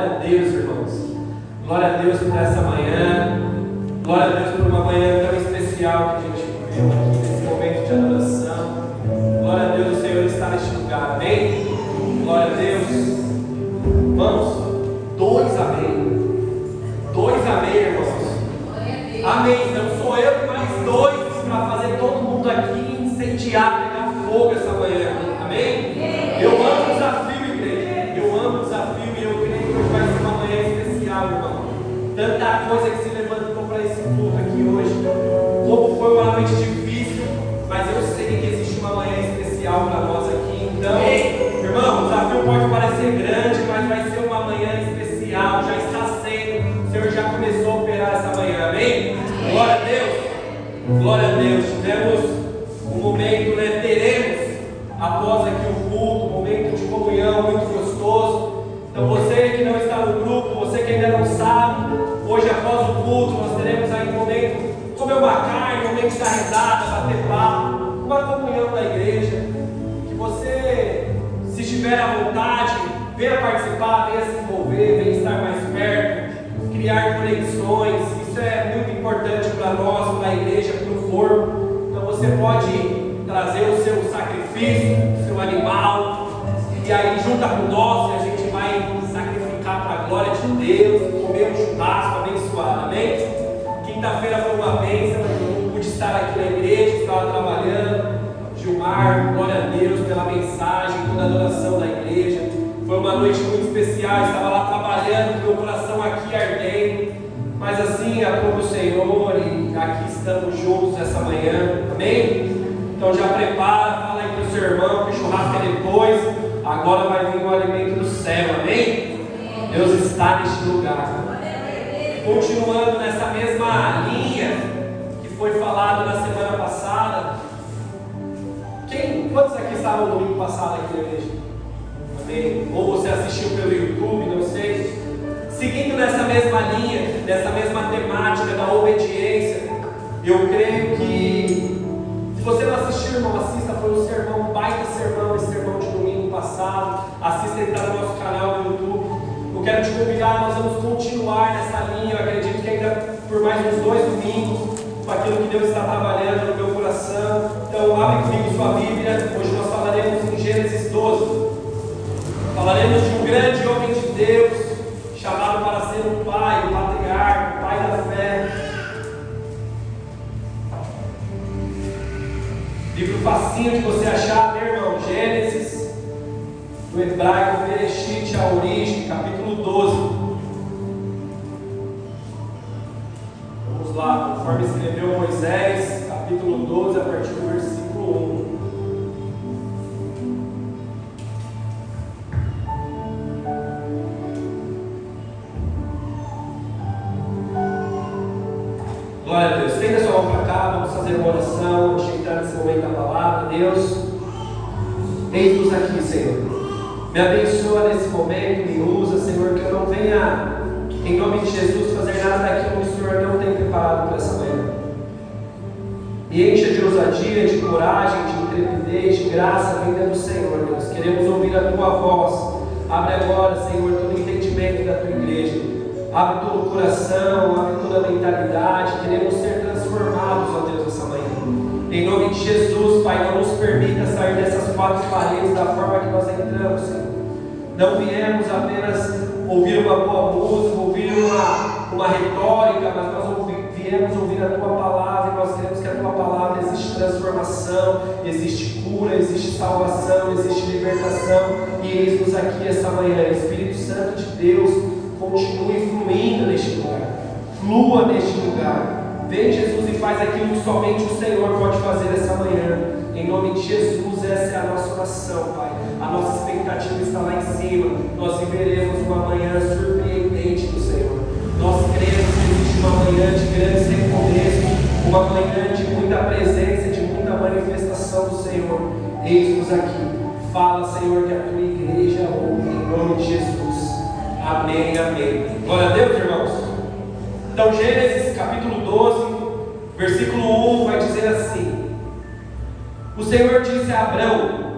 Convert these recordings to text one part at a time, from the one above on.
Glória a Deus, irmãos. Glória a Deus por essa manhã. Glória a Deus por uma manhã tão especial que a gente viveu aqui nesse momento de adoração. Glória a Deus, o Senhor está neste lugar. Amém? Glória a Deus. Vamos, 2 amém. 2 amém, irmãos. Amém. Não sou eu, mais 2 para fazer todo mundo aqui incendiar, pegar fogo essa manhã. Amém? Eu amo o desafio, igreja. Eu amo o desafio e eu creio que hoje vai ser uma manhã especial, irmão. Tanta coisa que se levantou para esse culto aqui hoje. Como foi uma noite difícil, mas eu sei que existe uma manhã especial para nós aqui. Então, irmão, o desafio pode parecer grande, mas vai ser uma manhã especial. Já está sendo. O Senhor já começou a operar essa manhã. Amém? Glória a Deus. Glória a Deus. Tivemos um momento, teremos após aqui o culto, um momento de comunhão muito gostoso. Então você que não está no grupo, você que ainda não sabe, hoje após o culto nós teremos aí um momento, comer uma carne, um momento de dar risada, bater papo, uma comunhão da igreja. Que você, se estiver à vontade, venha participar, venha se envolver, venha estar mais perto, criar conexões. Isso é muito importante para nós, para a igreja, para o corpo. Então você pode trazer o seu sacrifício, o seu animal, e aí junta com nós e a gente vai sacrificar para a glória de Deus, comer um churrasco abençoado, amém? Quinta-feira foi uma bênção, eu não pude estar aqui na igreja, estava trabalhando. Gilmar, glória a Deus pela mensagem, toda a adoração da igreja. Foi uma noite muito especial, estava lá trabalhando, meu coração aqui ardendo, mas assim aprove o Senhor e aqui estamos juntos essa manhã, amém? Então já prepara, fala aí para o seu irmão que o churrasco é depois, agora vai vir o alimento do céu, amém? Deus está neste lugar. Continuando nessa mesma linha que foi falado na semana passada. Quantos aqui estavam no domingo passado aqui na igreja? Amém? Ou você assistiu pelo YouTube, não sei. Seguindo nessa mesma linha, nessa mesma temática da obediência, eu creio que se você não assistiu, irmão, assista, foi um sermão, um baita sermão, esse sermão de domingo passado. Assista, ele está no nosso canal no YouTube. Eu quero te convidar, nós vamos continuar nessa linha. Eu acredito que ainda por mais uns 2 domingos, com aquilo que Deus está trabalhando no meu coração. Então abre comigo sua Bíblia. Hoje nós falaremos em Gênesis 12. Falaremos de um grande homem de Deus, chamado para ser um pai, um patriarca, um pai da fé. Livro facinho de você achar, meu irmão. Gênesis, do hebraico, Bereshit, a origem, capítulo 12. Vamos lá, conforme escreveu Moisés, capítulo 12, a partir do versículo 1. Glória a Deus. Estenda sua mão para cá, vamos fazer uma oração, antes de entrar nesse momento da palavra. Deus, eis-nos aqui, Senhor. Me abençoa nesse momento, me usa, Senhor, que eu não venha, em nome de Jesus, fazer nada daquilo que o Senhor não tem preparado para essa manhã. Me encha de ousadia, de coragem, de intrepidez, de graça vinda do Senhor, Deus. Queremos ouvir a Tua voz. Abre agora, Senhor, todo o entendimento da Tua igreja. Abre todo o coração, abre toda a mentalidade. Queremos ser transformados, ó Deus, essa manhã. Em nome de Jesus, Pai, não nos permita sair dessas 4 paredes da forma que nós entramos, Senhor. Não viemos apenas ouvir uma boa música, ouvir uma retórica, mas nós viemos ouvir a Tua palavra e nós queremos que a Tua palavra existe transformação, existe cura, existe salvação, existe libertação. E eis-nos aqui essa manhã. Espírito Santo de Deus, continue fluindo neste lugar, flua neste lugar. Vem, Jesus, e faz aquilo que somente o Senhor pode fazer essa manhã. Em nome de Jesus, essa é a nossa oração, Pai. A nossa expectativa está lá em cima. Nós viveremos uma manhã surpreendente do Senhor. Nós cremos que existe uma manhã de grandes recomeços, uma manhã de muita presença, de muita manifestação do Senhor. Eis-nos aqui. Fala, Senhor, que a Tua igreja ouve, em nome de Jesus. Amém, amém. Glória a Deus, irmãos. Então, Gênesis capítulo 12, versículo 1 vai dizer assim: O Senhor disse a Abrão: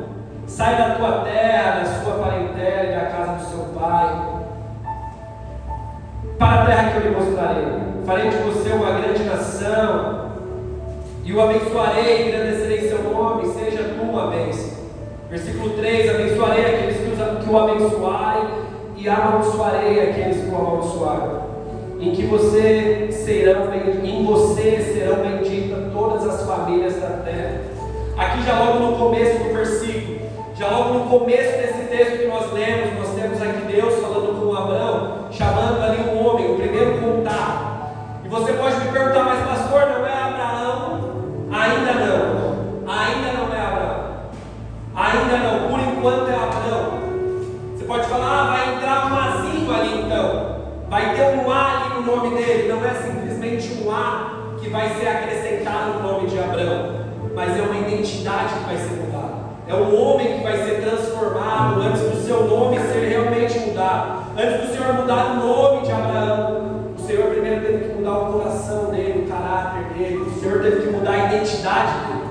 sai da tua terra, da sua parentela e da casa do seu pai, para a terra que eu lhe mostrarei. Farei de você uma grande nação, e o abençoarei, e engrandecerei seu nome, seja tu uma bênção. Versículo 3: abençoarei aqueles que o abençoarem, e amaldiçoarei aqueles que o amaldiçoarem. Em você serão benditas todas as famílias da terra. Aqui já logo no começo do versículo, já logo no começo desse texto que nós lemos, nós temos aqui Deus falando com Abraão, chamando ali um homem, o primeiro contato. E você pode me perguntar, mas pastor, não é Abraão? Ainda não é Abraão. Ainda não, por enquanto é Abraão. Você pode falar, vai entrar um azinho ali então. Vai ter um A ali no nome dele. Não é simplesmente um A que vai ser acrescentado no nome de Abraão, mas é uma identidade que vai ser mudada. É um homem que vai ser transformado antes do seu nome ser realmente mudado. Antes do Senhor mudar o nome de Abraão, o Senhor primeiro teve que mudar o coração dele, o caráter dele. O Senhor teve que mudar a identidade dele.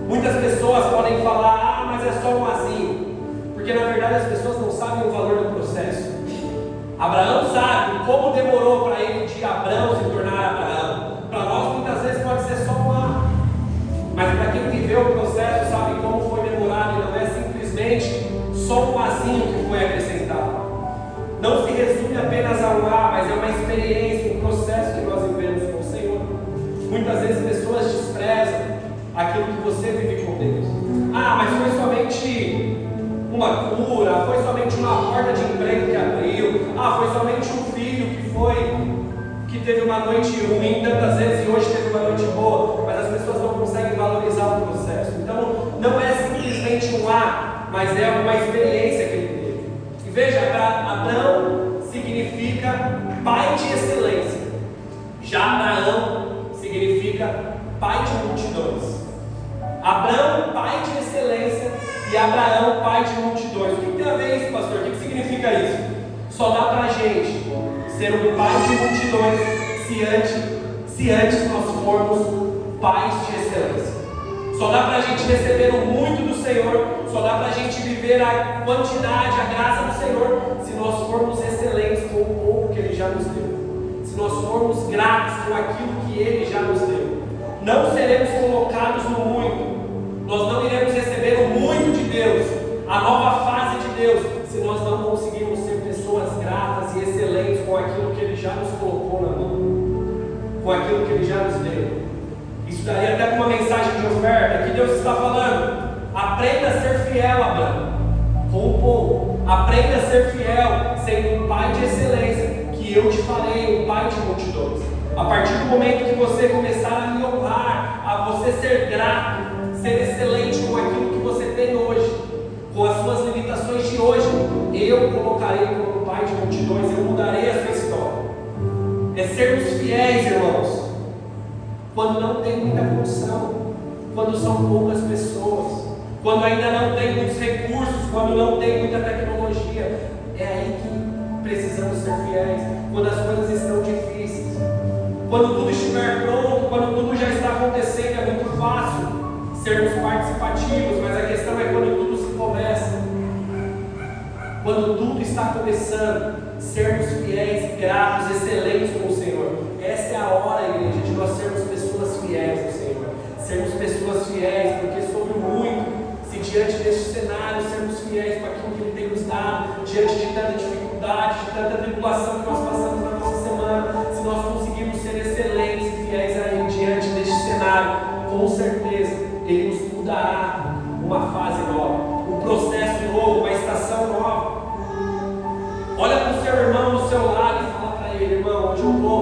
Muitas pessoas podem falar, mas é só um azinho, porque na verdade as pessoas não sabem o valor do processo. Abraão sabe como demorou para ele de Abrão se tornar Abraão. Para nós muitas vezes pode ser só um A, mas para quem viveu o processo sabe como foi demorado, e não é simplesmente só um Azinho que foi acrescentado. Não se resume apenas a um A, mas é uma experiência, um processo que nós vivemos com o Senhor. Muitas vezes pessoas desprezam aquilo que você vive com Deus. Mas foi somente uma cura, foi somente uma porta de emprego que abriu, foi somente um filho que teve uma noite ruim tantas vezes e hoje teve uma noite boa, mas as pessoas não conseguem valorizar o processo. Então não é simplesmente um A, mas é uma experiência que ele teve. E veja, Abraão significa pai de excelência, já Abraão significa pai de multidões. Abraão, pai de excelência, e Abraão, pai de multidões. O que tem a ver isso, pastor? O que significa isso? Só dá para a gente ser um pai de multidões se antes nós formos pais de excelência. Só dá para a gente receber o muito do Senhor, só dá para a gente viver a quantidade, a graça do Senhor, se nós formos excelentes com o pouco que Ele já nos deu, se nós formos gratos com aquilo que Ele já nos deu. Não seremos colocados no muito, nós não iremos receber o muito de Deus, a nova fase de Deus, se nós não conseguirmos ser pessoas gratas e excelentes com aquilo que Ele já nos colocou na mão, com aquilo que Ele já nos deu. Isso daria até uma mensagem de oferta, que Deus está falando: aprenda a ser fiel, Abraão, com o pouco, aprenda a ser fiel, sendo um pai de excelência, que eu te farei um pai de multidões. A partir do momento que você começar a me honrar, a você ser grato, ser excelente com aquilo que você tem hoje, com as suas limitações de hoje, eu colocarei como pai de multidões, eu mudarei a sua história. É sermos fiéis, irmãos, quando não tem muita condição, quando são poucas pessoas, quando ainda não tem muitos recursos, quando não tem muita tecnologia. É aí que precisamos ser fiéis, quando as coisas estão difíceis. Quando tudo estiver pronto, quando tudo já está acontecendo, é muito fácil sermos participativos, mas a questão é quando tudo se começa, quando tudo está começando, sermos fiéis, gratos, excelentes com o Senhor. Essa é a hora, igreja, de nós sermos pessoas fiéis ao Senhor, sermos pessoas fiéis, porque sobre muito, se diante deste cenário, sermos fiéis com aquilo que Ele tem nos dado, diante de tanta dificuldade, de tanta tribulação que nós passamos na nossa semana, se nós conseguirmos ser excelentes e fiéis a Ele diante deste cenário, com certeza Ele nos mudará uma fase nova, um processo novo, uma estação nova. Olha para o seu irmão do seu lado e fala para ele: irmão, hoje eu estou,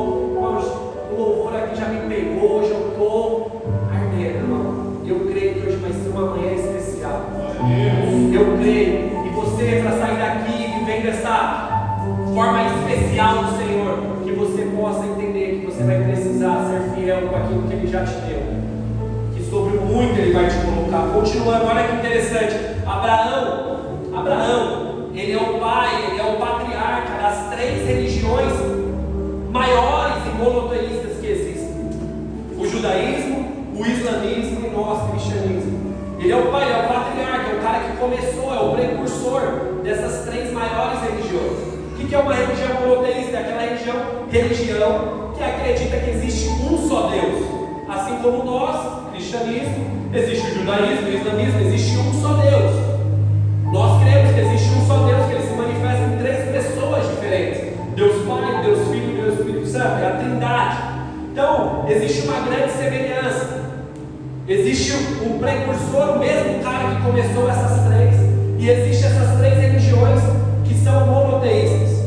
o louvor aqui já me pegou, hoje eu estou ardendo, irmão. Eu creio que hoje vai ser uma manhã especial. Eu creio, e você, para sair daqui vivendo essa forma especial do Senhor, que você possa entender que você vai precisar ser fiel com aquilo que Ele já te deu, que sobre muito Ele vai te colocar. Continuando, olha que interessante, Abraão, ele é o pai, ele é o patriarca das três religiões maiores e monoteístas que existem: o judaísmo, o islamismo e nós, o cristianismo. Ele é o pai, é o patriarca, é o cara que começou, é o precursor dessas três maiores religiões. O que é uma religião monoteísta? É aquela religião religião que acredita que existe um só Deus. Assim como nós, cristianismo, existe o judaísmo, o islamismo, existe um só Deus. Nós cremos que existe um só Deus, que ele se manifesta em 3 pessoas diferentes: Deus Pai, Deus Filho e Deus Espírito Santo, é a Trindade. Então, existe uma grande semelhança. Existe o precursor, o mesmo cara que começou essas 3, e existem essas 3 religiões que são monoteístas.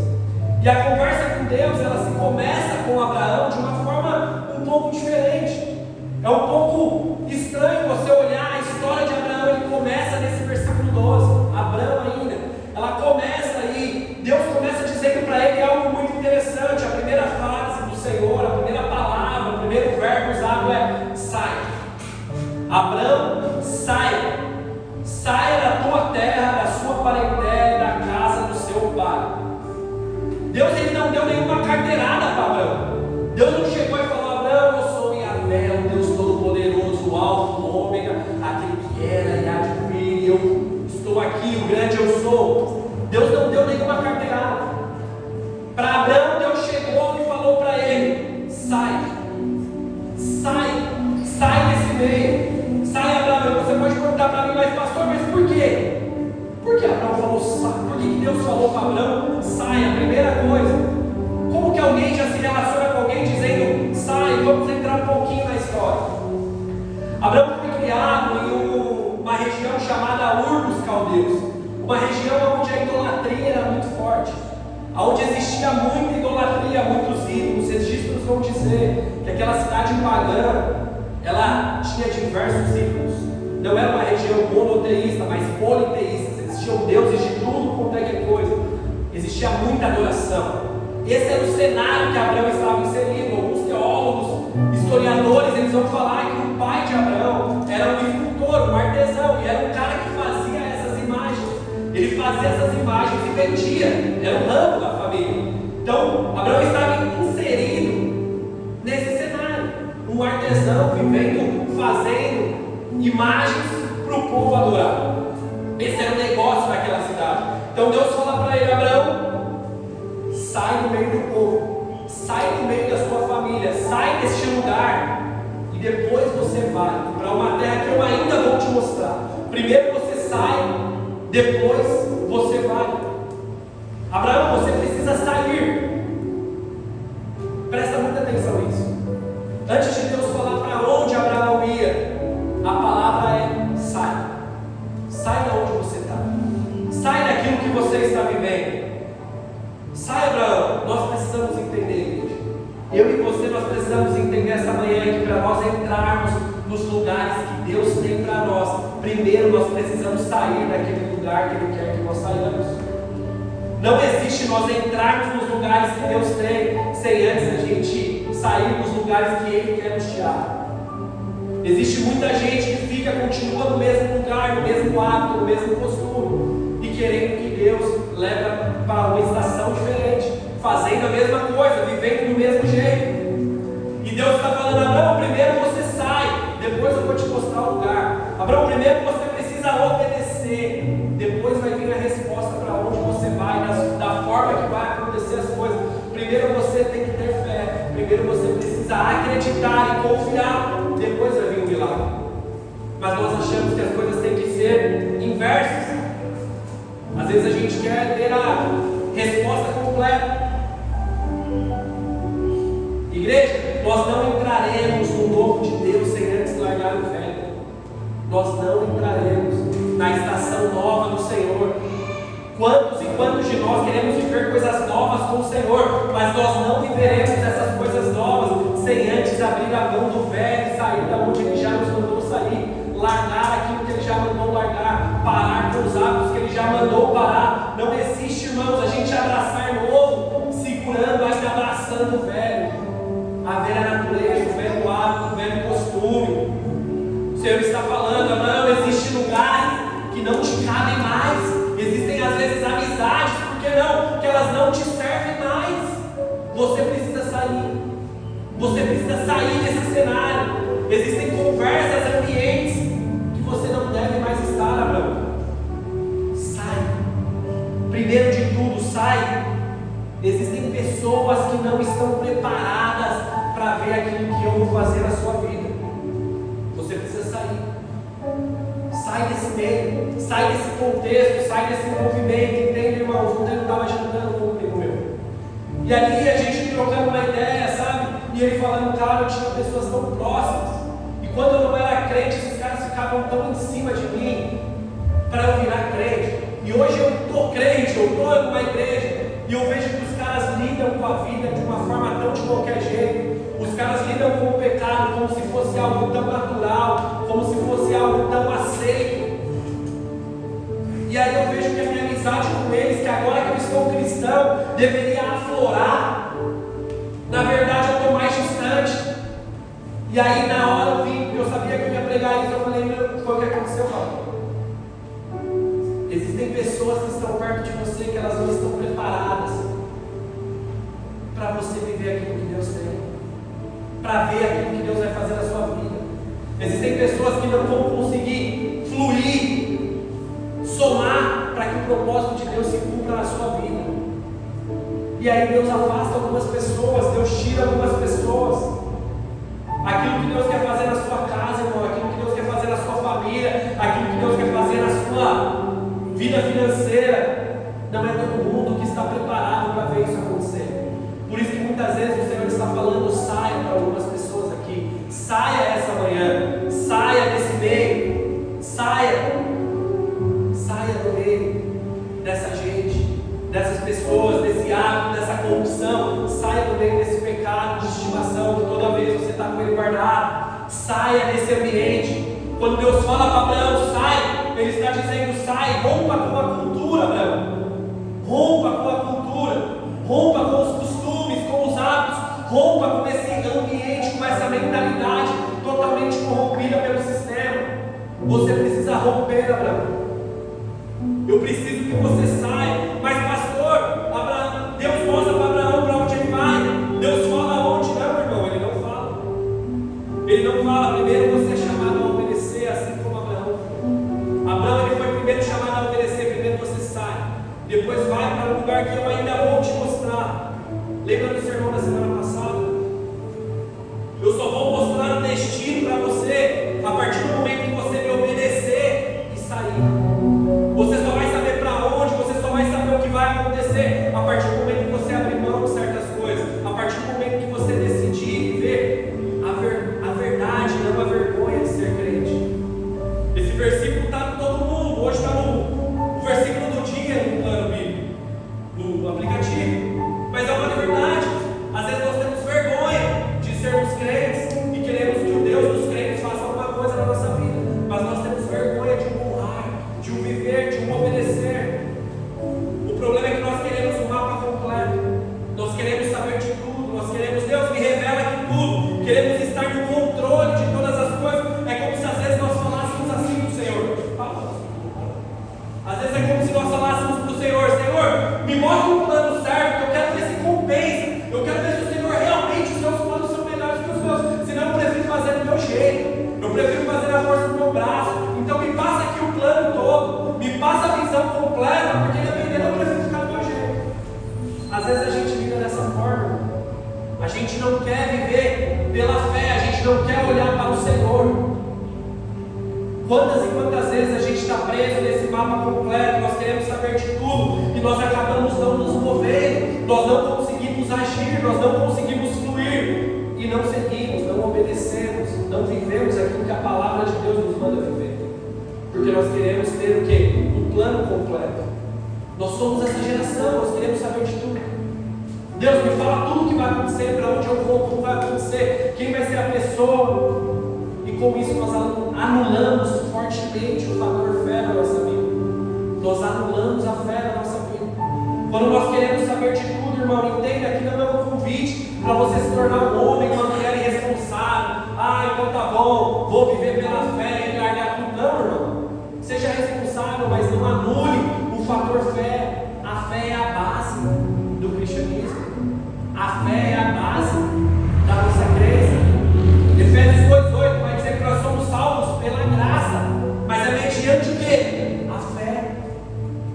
E a conversa com Deus, ela se começa com Abraão de uma forma um pouco diferente. É um pouco estranho você olhar a história de Abraão. Ele começa nesse versículo 12, Abraão ainda, ela começa aí, Deus começa dizendo para ele algo muito interessante. A primeira frase do Senhor, a primeira palavra, o primeiro verbo usado é sai. Abraão, saia da tua terra, da sua parentela e da casa do seu pai. Deus, ele não deu nenhuma carteirada para Abraão. Deus não chegou e falou: Abraão, eu sou Yahvé, o Deus Todo-Poderoso, o Alfa, o Ômega, aquele que era e há de vir, eu estou aqui, o grande eu sou. Deus não deu nenhuma carteirada. Para Abraão, Deus chegou e falou para ele: sai desse meio. Sai, Abraão. Você pode perguntar para mim: mas pastor, mas por quê? Por que Abraão falou sai? Por que Deus falou para Abraão sai? A primeira coisa, como que alguém já se relaciona com alguém dizendo sai? Vamos entrar um pouquinho na história. Abraão foi criado em uma região chamada Ur dos Caldeus, uma região onde a idolatria era muito forte, onde existia muita idolatria, muitos ídolos. Os registros vão dizer que aquela cidade pagã, ela tinha diversos ídolos. Não era uma região monoteísta, mas politeísta. Existiam deuses de tudo quanto é coisa. Existia muita adoração. Esse era o cenário que Abraão estava inserido. Alguns teólogos, historiadores, eles vão falar que o pai de Abraão era um escultor, um artesão, e era um cara que fazia essas imagens. Ele fazia essas imagens e vendia. Era um ramo da família. Então, Abraão estava inserido nesse cenário. Um artesão vivendo, fazendo imagens para o povo adorar. Esse era o negócio daquela cidade. Então Deus fala para ele: Abraão, sai do meio do povo, sai do meio da sua família, sai deste lugar, e depois você vai para uma terra que eu ainda vou te mostrar. Primeiro você sai, depois você vai. Abraão, você precisa sair. Presta muita atenção nisso. Antes de Deus falar para onde Abraão ia, a palavra é sai. Sai de onde você está. Sai daquilo que você está vivendo. Sai, Abraão. Nós precisamos entender, gente. Eu e você, nós precisamos entender essa manhã que para nós entrarmos nos lugares que Deus tem para nós, primeiro nós precisamos sair daquele lugar que Ele quer que nós saiamos. Não existe nós entrarmos nos lugares que Deus tem sem antes a gente sair dos lugares que Ele quer nos tirar. Existe muita gente que continua no mesmo lugar, no mesmo hábito, no mesmo costume, e querendo que Deus leve para uma estação diferente, fazendo a mesma coisa, vivendo do mesmo jeito. E Deus está falando: Abraão, primeiro você sai, depois eu vou te mostrar o lugar. Abraão, primeiro você precisa obedecer, depois vai vir a resposta para onde você vai, da forma que vai acontecer as coisas. Primeiro você tem que ter fé, primeiro você precisa acreditar e confiar, depois vai vir o milagre. Mas nós achamos que as coisas têm que ser inversas. Às vezes a gente quer ter a resposta completa. Igreja, nós não entraremos no novo de Deus sem antes largar o velho. Nós não entraremos na estação nova do Senhor. Quantos e quantos de nós queremos viver coisas novas com o Senhor, mas nós não viveremos essas coisas novas sem antes abrir a mão do velho e sair da onde Ele já nos mandou sair, largar aquilo que Ele já mandou largar, parar com os hábitos que Ele já mandou parar. Não existe, irmãos, a gente abraçar novo, segurando, ainda abraçando o velho, a velha natureza, o velho hábito, o velho costume. O Senhor está falando: não, existe lugares que não te cabem mais. Existem às vezes amizades, por que não? Que elas não te servem mais. Você precisa sair. Você precisa sair desse cenário. Existem conversas, ambientes que você não deve mais estar, Abraão. Sai. Primeiro de tudo, sai. Existem pessoas que não estão preparadas para ver aquilo que eu vou fazer na sua vida. Você precisa sair. Sai desse meio, sai desse contexto, sai desse movimento, entende, irmãos? Ontem eu estava jantando com um amigo meu. E ali a gente trocando uma ideia, sabe? E ele falando, cara, eu tinha pessoas tão próximas. E quando eu não era crente, esses caras ficavam tão em cima de mim para eu virar crente. E hoje eu estou crente, eu estou numa igreja. E eu vejo que os caras lidam com a vida de uma forma tão de qualquer jeito. Os caras lidam com o pecado como se fosse algo tão natural, como se fosse algo tão aceito. E aí eu vejo que a minha amizade com eles, que agora que eu estou cristão, deveria aflorar. Na verdade eu estou mais distante. E aí na hora eu vim, porque eu sabia que eu ia pregar isso, eu falei, meu, foi o que aconteceu, Paulo. Existem pessoas que estão perto de você que elas não estão preparadas para você viver aquilo que Deus tem, para ver aquilo que Deus vai fazer na sua vida. Existem pessoas que não vão conseguir fluir, somar para que o propósito de Deus se cumpra na sua vida. E aí Deus afasta algumas pessoas, Deus tira algumas pessoas. Aquilo que Deus quer fazer na sua casa, irmão, aquilo que Deus quer fazer na sua família, aquilo que Deus quer fazer na sua vida financeira, não é todo mundo que está preparado para ver isso acontecer. Por isso que muitas vezes o Senhor está falando, saia para algumas pessoas aqui, saia essa manhã, saia desse meio, saia do meio dessa gente, dessas pessoas, desse hábito, dessa corrupção, saia do meio desse pecado de estimação, que toda vez você está com ele guardado, saia desse ambiente. Quando Deus fala para Abraão, sai, Ele está dizendo, sai, rompa com a cultura, Abraão, rompa com a cultura, rompa com os costumes, com os hábitos, rompa com esse ambiente, com essa mentalidade totalmente corrompida pelo sistema. Você precisa romper, Abraão. Eu preciso que você saia. Mas pastor, Abraão, Deus mostra para Abraão para onde ele vai. Deus fala onde? Não, irmão, ele não fala. Ele não fala. Primeiro você é chamado a obedecer, assim como Abraão foi. Abraão ele foi primeiro chamado a obedecer. Primeiro você sai. Depois vai para um lugar que eu ainda vou te mostrar. Lembra do sermão da semana passada? Eu só vou mostrar o destino para você a partir do momento que você me obedecer e sair. Você só vai saber para onde, você só vai saber o que vai acontecer a partir do momento que você abrir mão de certas coisas, a partir do momento que você decidir viver a verdade, não a vergonha de ser crente. Esse versículo está em todo mundo, hoje está no versículo do dia no plano bíblico, no aplicativo, mas é uma verdade. Às vezes nós temos vergonha de sermos crentes e queremos que o Deus dos crentes faça alguma coisa na nossa vida, mas nós temos vergonha de honrar, de um viver, de um obedecer. O problema é que nós queremos um mapa completo, nós queremos saber de tudo, nós queremos, Deus me revela de tudo, queremos estar no controle de todas as coisas. É como se às vezes nós falássemos assim para o Senhor. Às vezes é como se nós falássemos para o Senhor, Senhor, me mostra um plano certo, que eu quero ver se compensa, eu quero ver se o Senhor realmente, os seus planos são melhores que os meus, senão eu prefiro fazer do meu jeito, eu prefiro fazer na força do meu braço. Então me passa aqui o plano todo, me passa a visão completa, porque dependendo eu prefiro ficar do meu jeito. Às vezes a gente vive dessa forma, a gente não quer viver pela fé, a gente não quer olhar para o Senhor. Quantas e quantas vezes a gente está preso nesse mapa completo, nós queremos saber de tudo e nós acabamos não nos movendo, nós não conseguimos agir, nós não conseguimos fluir e não seguimos, não obedecemos, não vivemos aquilo que a palavra de Deus nos manda viver, porque nós queremos ter o quê? Um plano completo. Nós somos essa geração, nós queremos saber de tudo. Deus me fala tudo o que vai acontecer, para onde eu vou, como vai acontecer, quem vai ser a pessoa. E com isso nós anulamos fortemente o fator fé na nossa vida. Nós anulamos a fé na nossa vida. Quando nós queremos saber de tudo, irmão, entenda que não é um convite para você se tornar um homem, uma mulher irresponsável. Ah, então tá bom, vou viver pela fé e largar tudo. Não, irmão. Seja responsável, mas não anule o fator fé. A fé é a base do cristianismo. A fé é a base da nossa crença. Efésios 2:8 vai dizer que nós somos salvos pela graça, mas é mediante o quê? A fé.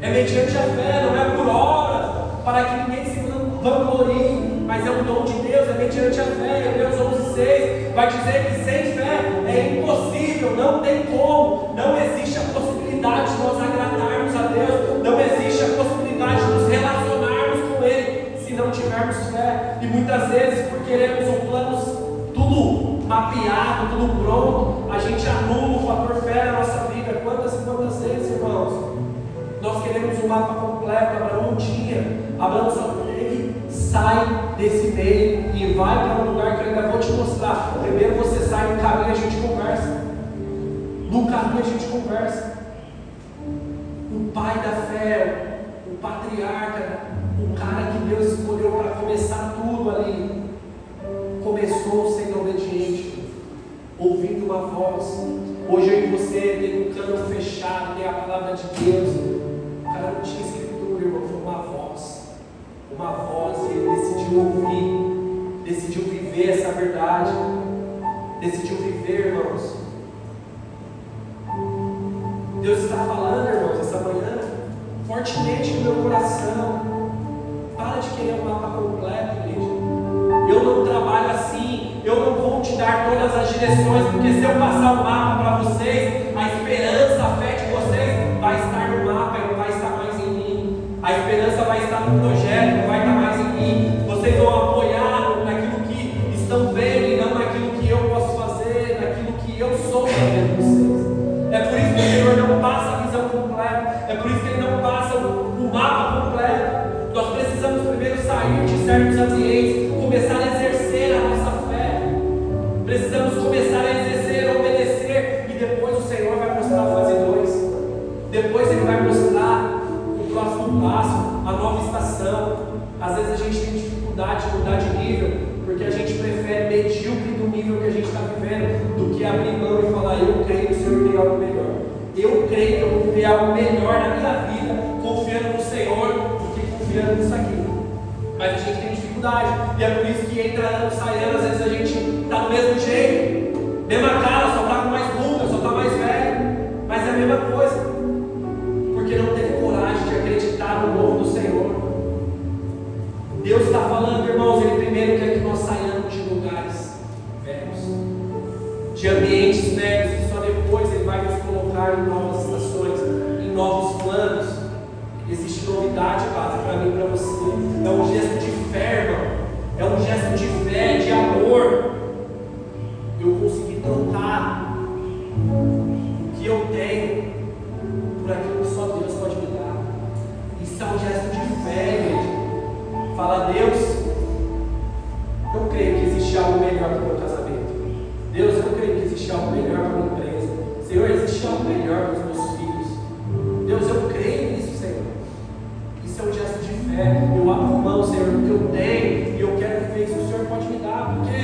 É mediante a fé, não é por obras, para que ninguém se vanglore. mas é um dom de Deus, é mediante a fé. Hebreus 11:6 vai dizer que sem fé é impossível, não tem como, não existe a possibilidade de nós agradarmos a Deus, não existe a possibilidade de nos relacionarmos com Ele se não tivermos fé. E muitas vezes, por queremos um plano tudo mapeado, tudo pronto, a gente anula o fator fé na nossa vida. Quantas e quantas vezes, irmãos, nós queremos um mapa completo. Abraão não tinha. Abraão só ele sai desse meio e vai para um lugar que eu ainda vou te mostrar. Primeiro você sai no caminho e a gente conversa. No caminho a gente conversa. O pai da fé, o patriarca, o cara que Deus escolheu para começar tudo ali, começou sendo obediente, ouvindo uma voz. Hoje eu e você tem um cano fechado, tem a palavra de Deus. O cara não tinha escritura, irmão, foi uma voz. Uma voz, e ele decidiu ouvir, decidiu viver essa verdade, decidiu viver, irmãos. Deus está falando, irmãos, essa manhã, fortemente no meu coração. Para de querer um mapa completo, igreja. Eu não trabalho assim, eu não vou te dar todas as direções, porque se eu passar o mapa para vocês, a esperança, a fé de vocês vai estar no mapa e não vai estar mais em mim. A esperança vai estar no projeto, não vai estar mais em mim. Vocês vão apoiar naquilo que estão vendo e não naquilo que eu posso fazer, naquilo que eu sou na vida de vocês. É por isso que o Senhor não passa a visão completa, é por isso que Ele não passa o mapa completo. Nós precisamos primeiro sair de certos ambientes, começar a exercer a nossa fé. Precisamos começar a exercer, obedecer, e depois o Senhor vai mostrar a fase 2. Depois Ele vai mostrar o próximo passo, a nova estação. Às vezes a gente tem dificuldade de mudar de nível, porque a gente prefere medíocre do nível que a gente está vivendo, do que abrir mão e falar: eu creio que o Senhor tem algo melhor. Eu creio que eu vou ter algo melhor na minha vida, confiando no Senhor, do que confiando nisso aqui. Mas a gente tem dificuldade, e é por isso que entra ano, sai ano, às vezes a gente está do mesmo jeito, mesma cara, só está com mais ruga, só está mais velho, mas é a mesma coisa, porque não teve coragem de acreditar no novo do Senhor. Deus está falando, irmãos, Ele primeiro quer que nós saiamos de lugares velhos, de ambientes velhos, e só depois Ele vai nos colocar em novas estações, em novos planos. Existe novidade, Padre, para mim e para você. É um gesto de fé, irmão. É um gesto de fé, de amor. Eu consegui trocar o que eu tenho por aquilo que só Deus pode me dar. Isso é um gesto de fé, igreja. Fala: Deus, eu creio que existe algo melhor para o meu casamento. Deus, eu creio que existe algo melhor para a minha empresa. Senhor, existe algo melhor para os meus filhos. Deus, eu creio nisso, Senhor. Isso é um gesto de fé. Eu abro mão, Senhor, do que eu tenho, e eu quero viver isso que o Senhor pode me dar, porque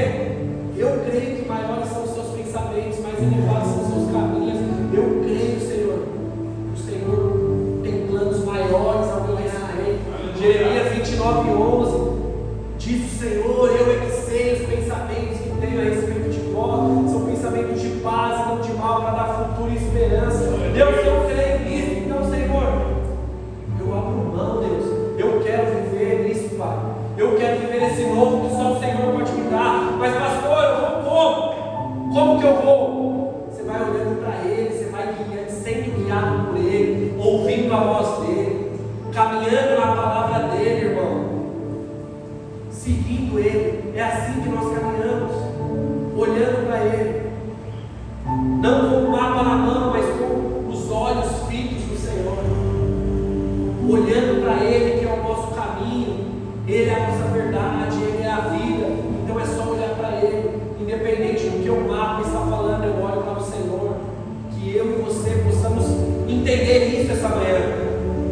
eu creio que maiores são os seus pensamentos, mais elevados são os seus caminhos. Eu creio, Senhor, que o Senhor tem planos maiores ao meu respeito. Jeremias 29:11 diz o Senhor: eu é que sei os pensamentos que tenho a respeito de vós, são pensamentos de paz e não de mal, para dar futuro e esperança. Deus, eu creio nisso. Então, Senhor, eu abro mão, Deus. Eu quero viver nisso, Pai. Eu quero viver esse novo que só o Senhor pode me dar. Mas, pastor, eu vou como? Como que eu vou? Você vai olhando para Ele, você vai sendo guiado por Ele, ouvindo a voz dEle, caminhando na palavra dEle, irmão, seguindo Ele. É assim que nós caminhamos, olhando para Ele, não com o mapa na mão, mas com os olhos fitos no Senhor, olhando para Ele, que é o nosso caminho. Ele é a nossa verdade, Ele é a vida. Então é só olhar para Ele, independente do que o mapa está falando. Eu olho para o Senhor. Que eu e você possamos entender isso essa manhã,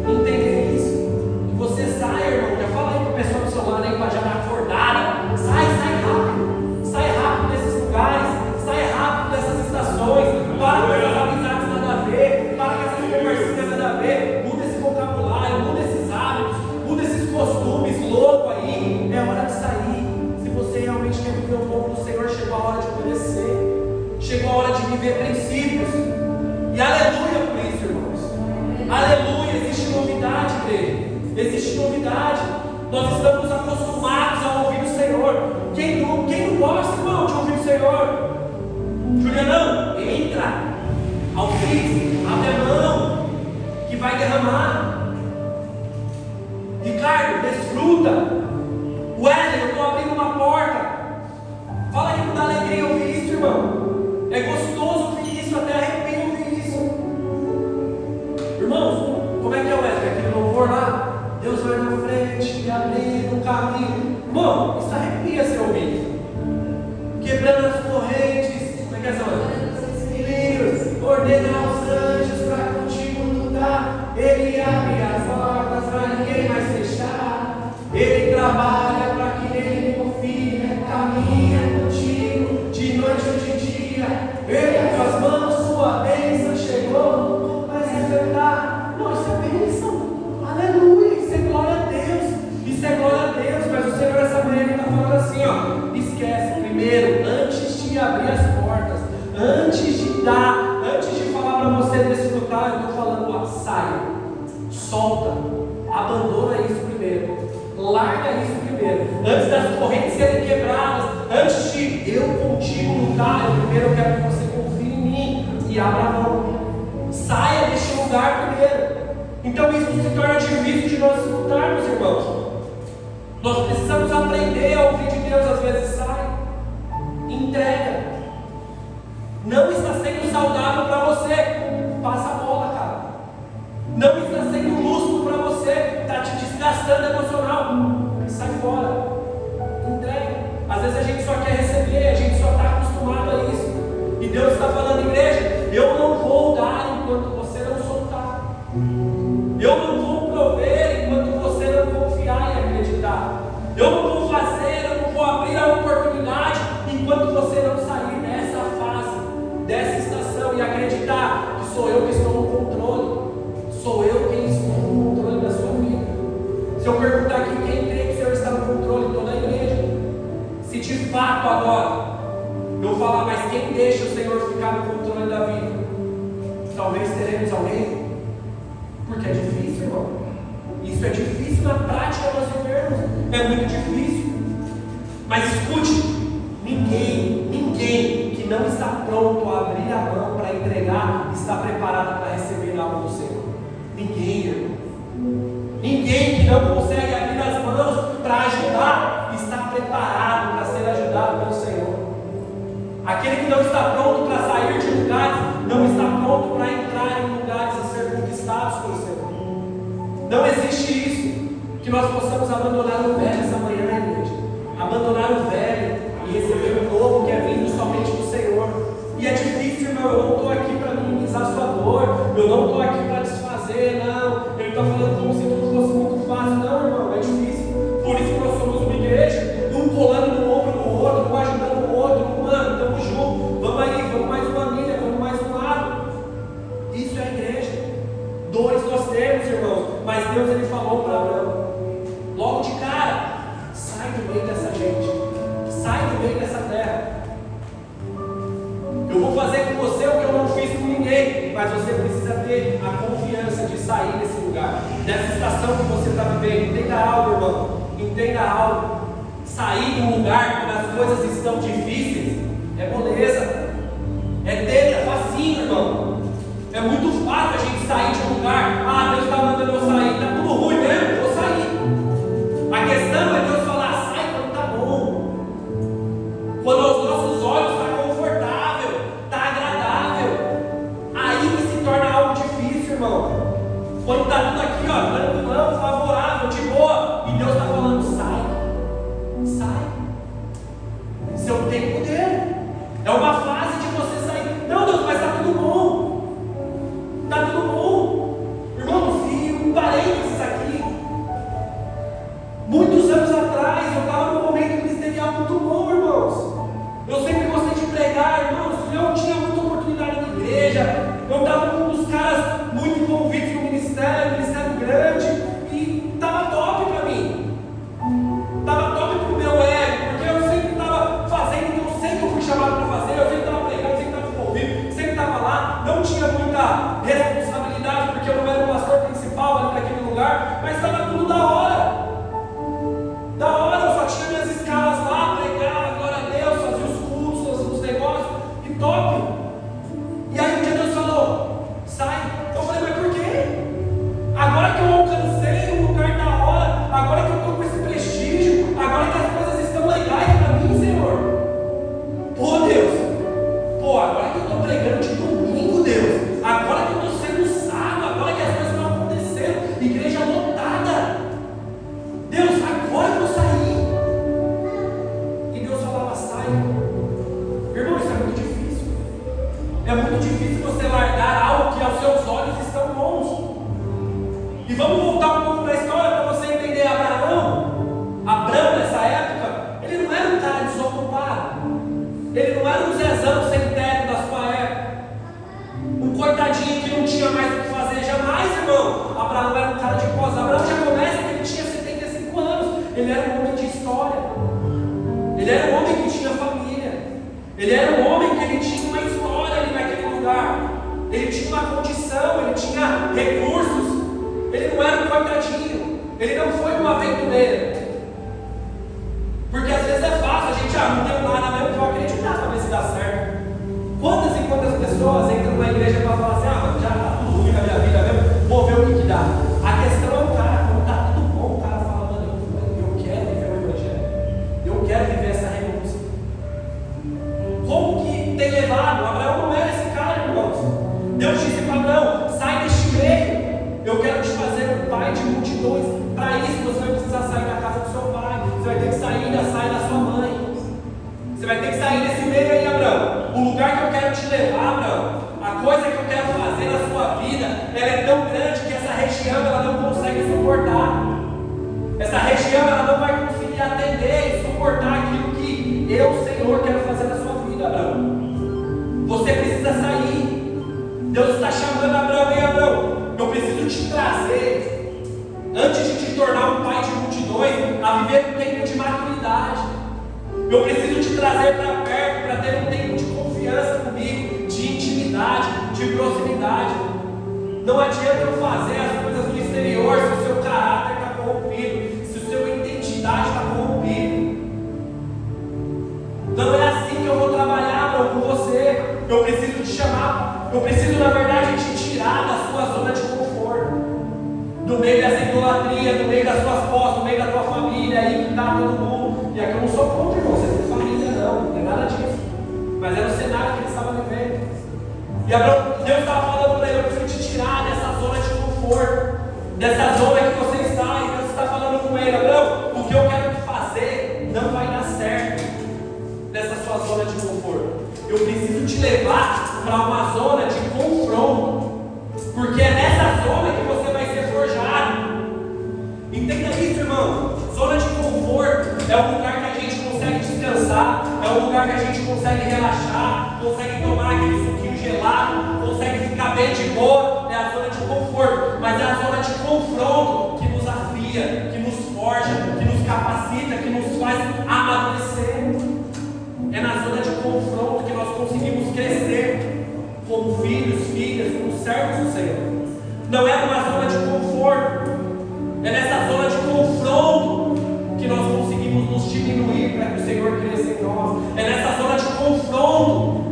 entender isso. Que você saia, irmão, já fala aí para a pessoa do seu lado aí, para já dar acordada. Sai rápido desses lugares, sai rápido dessas estações. Para com essas amizades nada a ver, para com essas conversinhas nada a ver. Muda esse vocabulário, muda esses hábitos, muda esses costumes loucos aí. É hora de sair. Se você realmente quer viver o povo do Senhor, chegou a hora de obedecer, chegou a hora de viver princípios. E aleluia por isso, irmãos. Aleluia, existe novidade, igreja. Existe novidade. Nós estamos acostumados a ouvir o Senhor. Julianão, entra. Alfredo, abre a mão, que vai derramar. Ricardo, desfruta. Wesley, eu estou abrindo uma porta. Fala que não dá alegria ouvir isso, irmão. É gostoso ouvir isso, até arrepio ouvir isso. Irmãos, como é que é, Wesley? Aquele louvor lá, Deus vai na frente e abrir um caminho. Irmão, isso arrepia ser ouvido. Quebrando as correntes. Como é que é essa hora? Livros, ordena aos anjos para contigo lutar. Ele abre as portas para ninguém mais fechar. Ele trabalha para que nele confie. Caminha contigo de noite ou de dia. Ele com as mãos, sua bênção chegou. Vai respeitar. Não, isso é bênção. Aleluia. Isso é glória a Deus. Isso é glória a Deus. Mas o Senhor essa manhã está falando assim, ó. Esquece primeiro, antes de abrir as portas, antes de dar, antes de falar para você desfrutar, eu estou falando, ó, saia, solta, abandona isso primeiro, larga isso primeiro, antes das correntes serem quebradas, antes de eu contigo lutar, eu primeiro quero que você confie em mim e abra a mão, saia deste lugar primeiro. Então isso se torna difícil de nós escutarmos, irmãos. Nós precisamos aprender a ouvir de Deus. Às vezes sai, entrega. Não está sendo saudável para você, passa a bola, cara. Não está sendo lúcido para você, está te desgastando emocional, sai fora, entrega. Às vezes a gente só quer receber, a gente só está acostumado a isso. E Deus está falando, igreja, eu não vou dar enquanto você não soltar. Eu não vou prover enquanto você não confiar e acreditar. Eu não vou fazer, eu não vou abrir a oportunidade enquanto você não sair dessa fase, dessa estação e acreditar que sou eu que estou no controle. Sou eu quem estou no controle da sua vida. Se eu perguntar aqui quem crê que o Senhor está no controle, toda a igreja. Se de fato agora eu falar, mas quem deixa o Senhor ficar no controle da vida? Talvez teremos alguém. Porque é difícil, irmão. Isso é difícil na prática nós vivermos. É muito difícil. Mas escute, ninguém que não está pronto a abrir a mão para entregar, está preparado para receber algo do Senhor. Ninguém, irmão. Ninguém que não consegue abrir as mãos para ajudar, está preparado para ser ajudado pelo Senhor. Aquele que não está pronto para sair de lugares, não está pronto para entrar em lugares a ser conquistados pelo Senhor. Não existe isso, que nós possamos abandonar o velho essa manhã na igreja. Abandonar o velho e receber o novo que é vindo somente do Senhor. E é difícil, irmão, eu não estou aqui para minimizar sua dor, eu não estou aqui para desfazer, não. Ele está falando como se tudo fosse muito fácil. Não, irmão, é difícil. Por isso que nós somos uma igreja, um colando no ombro do outro, um ajudando o outro, mano, estamos juntos, vamos aí, vamos mais uma milha, vamos mais um lado. Isso é a igreja. Dores nós temos, irmãos, mas Deus ele falou para Abraão, logo de cara, sai do meio dessa gente, sai do meio dessa terra. Eu vou fazer com você o que eu não fiz com ninguém, mas você precisa ter a confiança de sair desse lugar, dessa estação que você está vivendo. Entenda algo, irmão, entenda algo. Sair de um lugar quando as coisas estão difíceis é moleza, é dele, é facinho, irmão. É muito fácil a gente sair de um lugar. Ah, Deus está mandando eu sair, está tudo ruim mesmo, eu vou sair. A questão é Deus falar, sai quando está bom, quando aos nossos olhos está confortável, está agradável. Aí que se torna algo difícil, irmão. Quando está tudo aqui, ó, tranquilão, favorável, de boa, e Deus está falando, sai. Seu tempo dele. É uma fase de você sair. Não, Deus, mas está tudo bom. Está tudo bom. difícil você largar algo que aos seus olhos estão bons. E vamos voltar um pouco na história para você entender Abraão. Abraão, nessa época, ele não era um cara desocupado. Ele não era um Zezão sem teto da sua época. Um coitadinho que não tinha mais o que fazer. Jamais, irmão. Abraão era um cara de pós. Abraão já começa que ele tinha 75 anos. Ele era um homem de história. Ele era um homem que tinha família. Ele era um homem que ele tinha uma história ali naquele lugar. Ele tinha uma condição, ele tinha recursos. Ele não era um coitadinho. Ele não foi uma aventureira. Porque às vezes é fácil, a gente não tem nada mesmo, eu vou acreditar para ver se dá certo. Quantas e quantas pessoas entram na igreja para falar assim, mas já está tudo ruim na minha vida mesmo, vou ver o que dá. A questão é o cara, quando está tudo bom, o cara fala, mano, eu quero viver o evangelho, eu quero viver essa renúncia. Como que tem levado? Abraão não era esse cara, irmãos. Deus disse para Abraão, sai deste meio, eu quero te fazer um pai de multidões. Para isso você vai precisar sair da casa do seu pai, você vai ter que sair da sua mãe, você vai ter que sair desse meio aí, Abraão. O lugar que eu quero te levar, Abraão, a coisa que eu quero fazer na sua vida, ela é tão grande que essa região ela não consegue suportar. Essa região ela não vai conseguir atender e suportar aquilo que eu, Senhor, quero fazer na sua vida, Abraão. Você precisa sair. Deus está chamando Abraão, e Abraão, eu preciso te trazer, antes de te tornar um pai de multidões, a viver um tempo de maturidade. Eu preciso te trazer para perto, para ter um tempo de confiança comigo, de intimidade, de proximidade. Não adianta eu fazer as coisas do exterior se o seu caráter está corrompido, se a sua identidade está corrompida. Não é assim que eu vou trabalhar, Abraão, com você. Eu preciso te chamar, eu preciso, na verdade, te tirar da sua zona de conforto, do meio dessa idolatria, do meio das suas posses, do meio da tua família aí que está todo mundo. E aqui eu não sou contra, irmão, você tem família não tem nada disso. Mas era o cenário que ele estava vivendo. E Abraão, Deus estava falando para ele, eu preciso te tirar dessa zona de conforto, dessa zona que você está, e Deus está falando com ele, Abraão, o que eu quero te fazer não vai dar certo dessa sua zona de conforto. Eu preciso te levar para uma zona de confronto, porque é nessa zona que você vai ser forjado. Entenda isso, irmão. Zona de conforto é o lugar que a gente consegue descansar, é o lugar que a gente consegue relaxar, consegue tomar aquele suquinho gelado, consegue ficar bem de boa. É a zona de conforto, mas é a zona de confronto que nos afia, que nos forja, que nos capacita, que nos faz amadurecer. É na zona de confronto que nós conseguimos crescer como filhos, filhas, como servos do Senhor. Não é numa zona de conforto, é nessa zona de confronto que nós conseguimos nos diminuir para que o Senhor cresça em nós. É nessa zona de confronto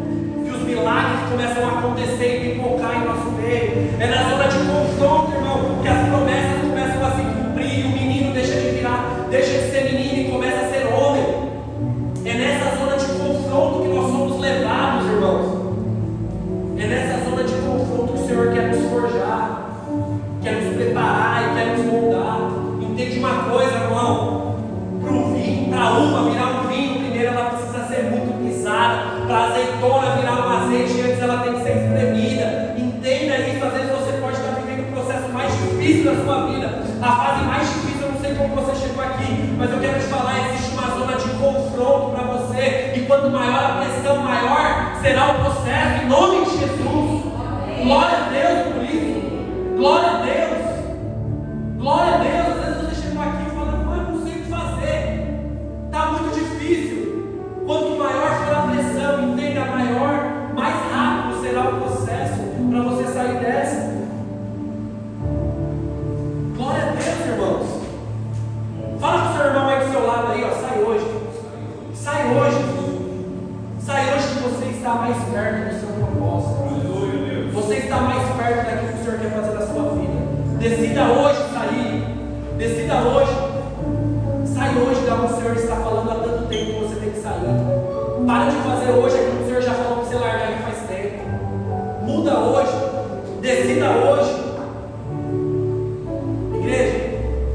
que os milagres começam a acontecer e pipocar em nosso meio. É na zona de confronto, irmão, que as promessas começam a se cumprir e o menino deixa de ser menino e começa a ser homem. É nessa zona de confronto que nós somos levados, irmãos. É nessa zona de confronto que o Senhor quer nos forjar, quer nos preparar e quer nos moldar. Entende uma coisa, irmão? Para a uva virar um vinho, primeiro ela precisa ser muito pisada. Para a azeitona virar um azeite, antes ela tem que ser espremida. Entenda isso. Às vezes você pode estar vivendo o processo mais difícil da sua vida, a fase mais difícil. Eu não sei como você chegou aqui, mas eu quero te falar: existe uma zona de confronto para você, e quanto maior a pressão, maior será o processo, em nome de Jesus. Glória a Deus por isso. Glória a Deus. Glória a Deus. Às vezes você chegou aqui falando, mas eu não sei o que fazer, está muito difícil. Quanto maior for a pressão, entenda, mais rápido será o processo para você sair dessa. Glória a Deus, irmãos. Fala para o seu irmão aí do seu lado aí, ó, sai hoje. Sai hoje. Sai hoje que você está mais perto do seu propósito. Você está mais perto daquilo que o Senhor quer fazer na sua vida. Decida hoje sair. Decida hoje. Sai hoje da onde o Senhor está falando há tanto tempo que você tem que sair. Para de fazer hoje aquilo que o Senhor já falou para você largar ali faz tempo. Muda hoje. Decida hoje. Igreja,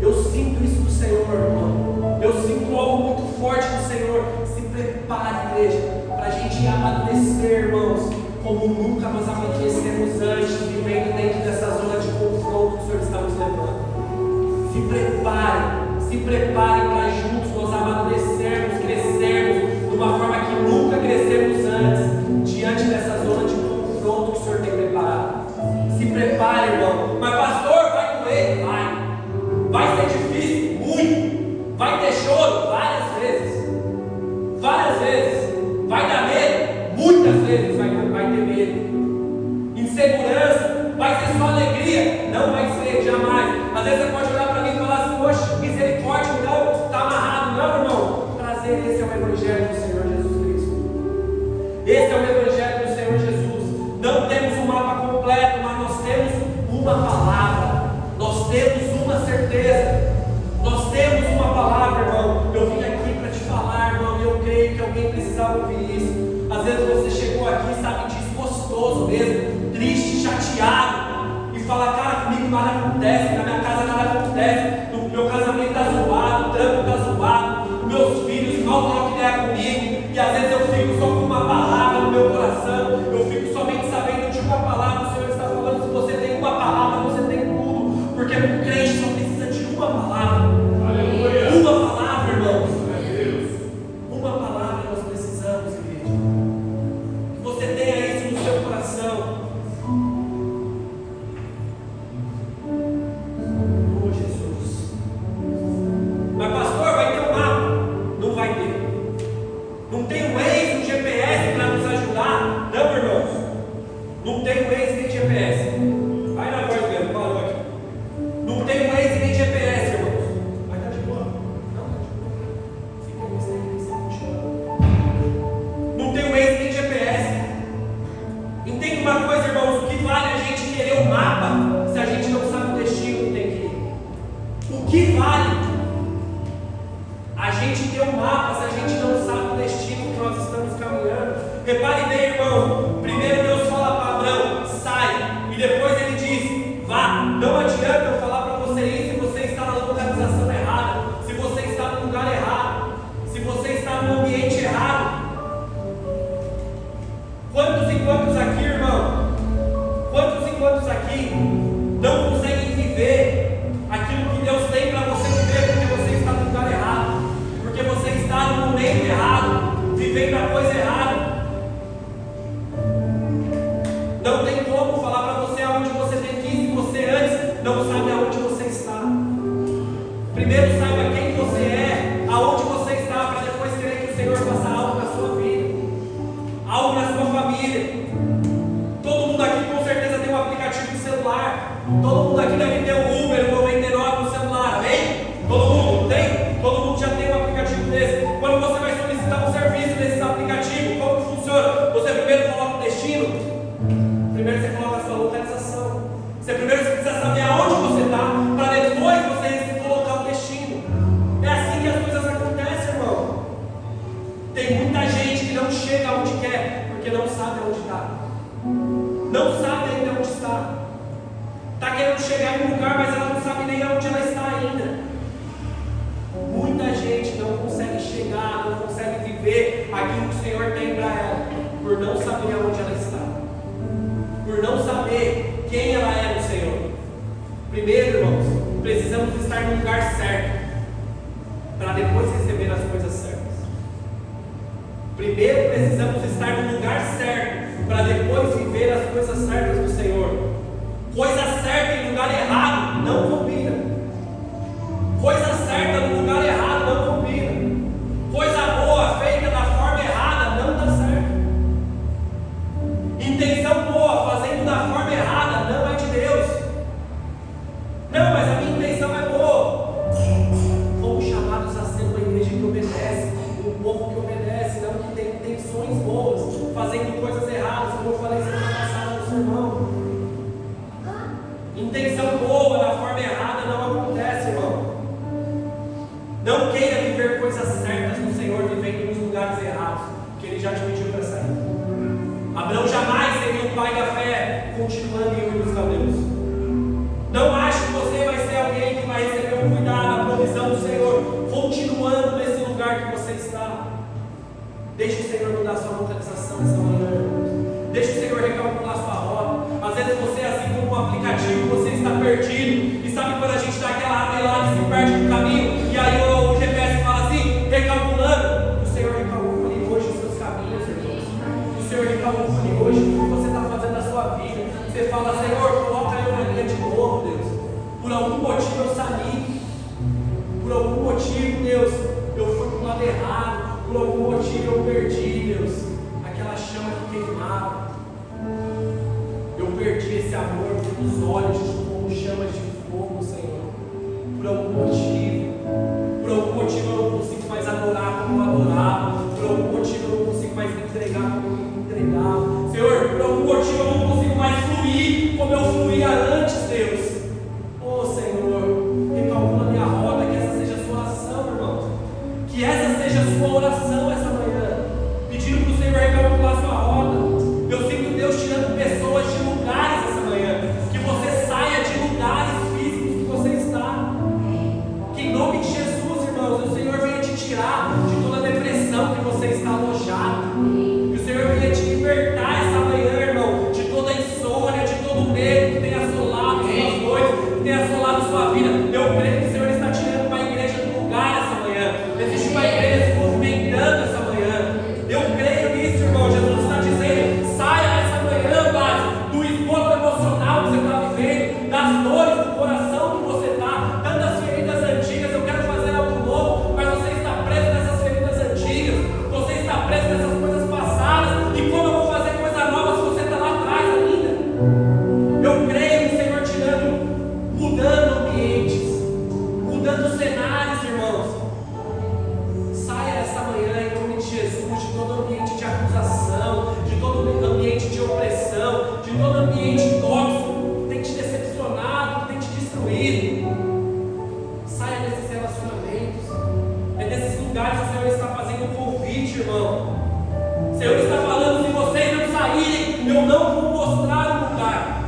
eu sinto isso do Senhor, irmão. Eu sinto algo muito forte do Senhor. Se prepare, igreja, para a gente amadurecer, irmãos. como nunca nós amanhecemos antes, vivendo dentro dessa zona de confronto que o Senhor está nos levando. Se preparem para juntos nós amadurecermos, crescermos de uma forma que nunca crescemos antes, diante dessa zona de confronto que o Senhor tem preparado. Se prepare, irmão. Mas pastor, vai doer? Vai ser difícil? Muito. Vai ter choro? Várias vezes. Vai dar medo? Muitas vezes vai ter medo. Insegurança? Vai ser só alegria? Não vai ser, jamais. Às vezes você pode olhar para mim e falar assim: poxa, misericórdia, não, está amarrado. Não, irmão. Prazer, esse é o Evangelho do Senhor Jesus Cristo. Esse é o Evangelho do Senhor Jesus. Não temos um mapa completo, mas nós temos uma palavra. Nós temos uma certeza. Nós temos uma palavra, irmão. Eu vim aqui para te falar, irmão, e eu creio que alguém precisava ouvir isso. Às vezes você chegou aqui, sabe, desgostoso mesmo, triste, chateado, e fala: cara, comigo nada acontece, na minha casa nada acontece, no meu casamento está zoado, o trampo está zoado, meus filhos mal trocam ideia comigo, e às vezes eu fico só com uma palavra no meu coração, eu fico somente sabendo de uma palavra. O Senhor está falando: se você tem uma palavra, você tem tudo, porque o crente só precisa de uma palavra. Aleluia. Uma palavra, irmãos. Uma palavra nós precisamos, igreja. Que você tenha isso no seu coração. Oh, Jesus. Mas pastor, vai ter um mapa? Não vai ter. Não tem um Waze, um GPS para nos ajudar? Não, irmãos. Não tem um Waze nem GPS. Vai na voz mesmo, parou aqui. Não tem um Waze nem GPS, irmãos. Vai estar de boa? Não, está de boa. Fica com você aí, você continua. Não tem um Waze nem GPS. Entende uma coisa, irmãos? O que vale a gente querer um mapa se a gente não sabe o destino que tem que ir? O que vale a gente ter um mapa se a gente não sabe o destino que nós estamos caminhando? Repare bem, irmão. Primeiro Deus fala para Abraão: sai. E depois ele diz: vá. Não adianta eu falar para você ir se você está na localização errada, se você está no lugar errado, se você está no ambiente errado. Quantos e quantos aqui, irmão? Quantos e quantos aqui não conseguem viver aquilo que Deus tem para você viver porque você está no lugar errado, porque você está no momento errado, vivendo a coisa errada? Não tem como falar para você aonde você tem que ir se você antes não sabe aonde você está. Primeiro saiba quem você é, aonde você está, para depois querer que o Senhor faça algo na sua vida, algo na sua família. Todo mundo aqui com certeza tem um aplicativo de celular. Todo mundo aqui deve ter um Uber, um 99 no celular, amém? Todo mundo tem? Todo mundo já tem um aplicativo desse. Quando você vai solicitar um serviço desses aplicativos, como que funciona? Você primeiro coloca o destino. Primeiro você coloca a sua localização. Você primeiro precisa saber aonde você está, para depois você colocar o destino. É assim que as coisas acontecem, irmão. Tem muita gente que não chega aonde quer, porque não sabe aonde está. Não sabe ainda onde está. Está querendo chegar em um lugar, mas ela não sabe nem onde ela está ainda. Muita gente não consegue chegar, não consegue viver aquilo que o Senhor tem para ela, por não saber aonde ela está, por não saber quem ela é no Senhor. Primeiro, irmãos, precisamos estar no lugar certo, para depois receber as coisas certas. Primeiro precisamos estar no lugar certo, para depois viver as coisas certas do Senhor. Coisa certa em lugar errado não combina. Coisa certa no lugar errado não combina. Coisa boa feita da forma errada não dá certo. Intenção boa fazendo da forma errada não é de Deus. Não, mas a minha intenção é boa. Fomos chamados a ser uma igreja que obedece, um povo que obedece, não que tem intenções boas, fazendo coisas erradas, como eu falei semana passada no sermão. Intenção boa na forma errada não acontece, irmão. Não queira viver coisas certas no Senhor vivendo nos lugares errados, que Ele já te pediu para sair. Abraão jamais seria o pai da fé, continuando em Ur dos Caldeus. Não ache que você vai ser alguém que vai receber um cuidado, a provisão do Senhor, continuando nesse lugar que você está. Deixe o Senhor mudar a sua localização essa manhã, irmãos. Deixa o Senhor recalcular a sua rota. Às vezes você, assim como um aplicativo, você está perdido. E sabe quando a gente dá aquela rabelada e se perde no caminho? E aí o GPS fala assim, recalculando. O Senhor recalcule hoje os seus caminhos, irmãos. O Senhor recalcule hoje o que você está fazendo na sua vida. Você fala, Senhor, coloca eu na linha de novo, Deus. Por algum motivo eu saí. Por algum motivo, Deus, eu fui para o lado errado. Por algum motivo eu perdi, Deus, aquela chama que queimava. Eu perdi esse amor nos olhos como chamas de fogo, Senhor. Por algum motivo. Por algum motivo eu não consigo mais adorar como eu adorava. Por algum motivo eu não consigo mais me entregar como eu me entregava. Senhor, por algum motivo eu não consigo mais fluir como eu fluía antes, Deus. Oh, Senhor, recalcula a minha roda, que essa seja a sua oração, irmãos. Que essa seja a sua oração essa manhã. Pedindo para o Senhor recalcular a sua roda. Eu sinto Deus tirando pessoas de lugares essa manhã. Que você saia de lugares físicos que você está. Que em nome de Jesus, irmãos, o Senhor venha te tirar de toda a depressão que você está alojado. Que o Senhor venha te libertar essa manhã, irmão, de toda a insônia, de todo o medo que tem assolado suas noites, que tem assolado sua vida. Eu creio que o Senhor está tirando uma igreja do lugar essa manhã. Existe uma igreja se movimentando essa manhã. Eu creio nisso, irmão. Jesus está dizendo, saia essa manhã, base, do esgoto emocional que você está vivendo, das dores do coração que você está, tantas feridas antigas. Eu quero fazer algo novo, mas você está preso nessas feridas antigas, você está preso nessas coisas passadas. E como eu vou fazer coisa nova se você está lá atrás ainda? Eu creio no Senhor tirando, mudando ambientes, mudando cenários, irmãos. Saia essa manhã em nome de Jesus de todo ambiente de acusação, de todo ambiente de opressão, de todo ambiente tóxico que tem te decepcionado, que tem te destruído. Saia desses relacionamentos. É desses lugares que o Senhor está fazendo um convite, irmão. O Senhor está falando, se vocês não saírem, eu não vou mostrar o lugar.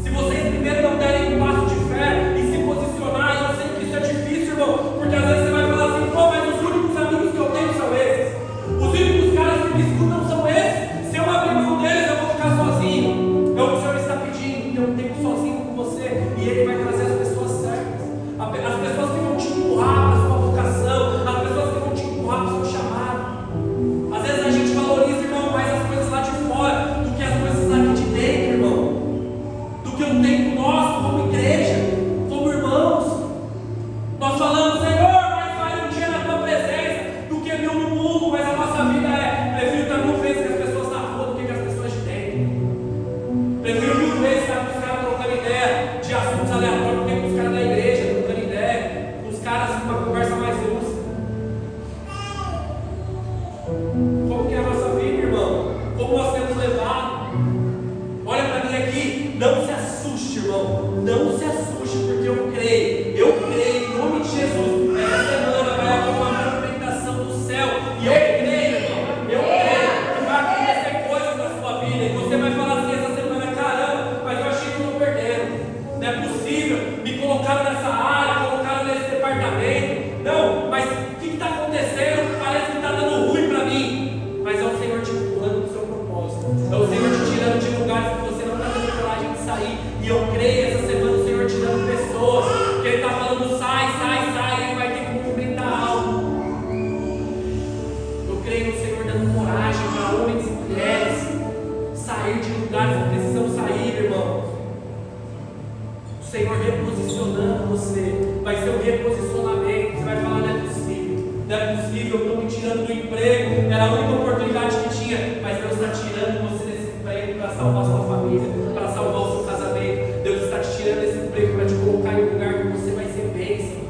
Se vocês primeiro não derem um passo de fé e se posicionar, e eu sei que isso é difícil, irmão, porque às vezes você vai falar assim, pô, mas os únicos amigos que eu tenho são esses. Os únicos caras que me escutam são esses. Se eu abrir mão deles, eu vou ficar sozinho. É o que o Senhor está pedindo, ter um tempo sozinho com você, e Ele vai trazer as pessoas certas. As pessoas que vão te empurrar para a sua vocação, as pessoas que vão te empurrar para o seu chamado. Às vezes a gente valoriza, irmão, mais as coisas lá de fora do que as coisas aqui de dentro, irmão. Do que o tempo nosso como igreja, como irmãos. Nós falamos, Senhor, mais vale um dia na tua presença do que mil no mundo, mas a nossa vida prefiro estar mil vezes com as pessoas na rua do que com as pessoas de dentro. Prefiro mil vezes estar com os caras trocando ideia de assuntos aleatórios do que com os caras da igreja trocando ideia, com os caras com uma conversa mais lúcida. Como que é a nossa vida, irmão? Como nós temos levado? Olha para mim aqui, não se assuste, irmão. Não se assuste, porque eu creio, em nome de Jesus. Essa semana vai haver uma movimentação do céu. E eu creio, irmão, que vai acontecer coisas na sua vida. E você vai falar assim essa semana, caramba, mas eu achei que eu estou perdendo. Não é possível, me colocaram nessa área, colocaram nesse departamento. Não, mas o que está acontecendo? Parece que está dando ruim para mim. Mas é o Senhor te empurrando do seu propósito. É o Senhor te tirando de lugares que você não está tendo coragem de sair. E eu creio essa semana o Senhor tirando pessoas. Que Ele está falando, sai. Ele vai ter que movimentar algo. Eu creio no Senhor dando coragem para homens e mulheres sair de lugares que precisam sair, irmão. O Senhor reposicionando você. Vai ser um reposicionamento. Você vai falar, não é possível, eu estou me tirando do emprego. Era a única oportunidade que tinha. Mas Deus está tirando você desse emprego para salvar a sua família, para salvar o seu casamento. Deus está te tirando desse emprego para te colocar em um lugar que você vai ser bênção.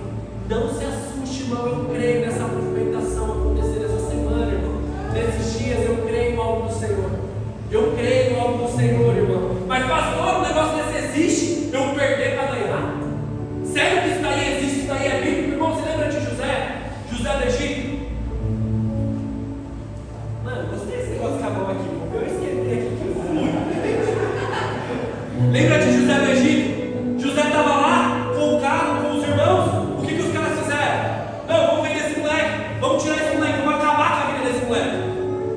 Não se assuste, irmão. Eu creio nessa movimentação acontecer essa semana, irmão. Nesses dias eu creio no algo do Senhor. Eu creio no algo do Senhor, irmão. Mas pastor, o negócio desse existe? Eu perder para ganhar? Sério que isso daí existe? Isso daí é bíblico? Irmão, você lembra de José do Egito? Mano, gostei desse negócio com a mão aqui. Eu esqueci aqui que eu fui. Lembra de José do Egito? José estava lá com o carro, com os irmãos. O que os caras fizeram? Não, vamos vender esse moleque. Vamos tirar esse moleque. Vamos acabar com a vida desse moleque.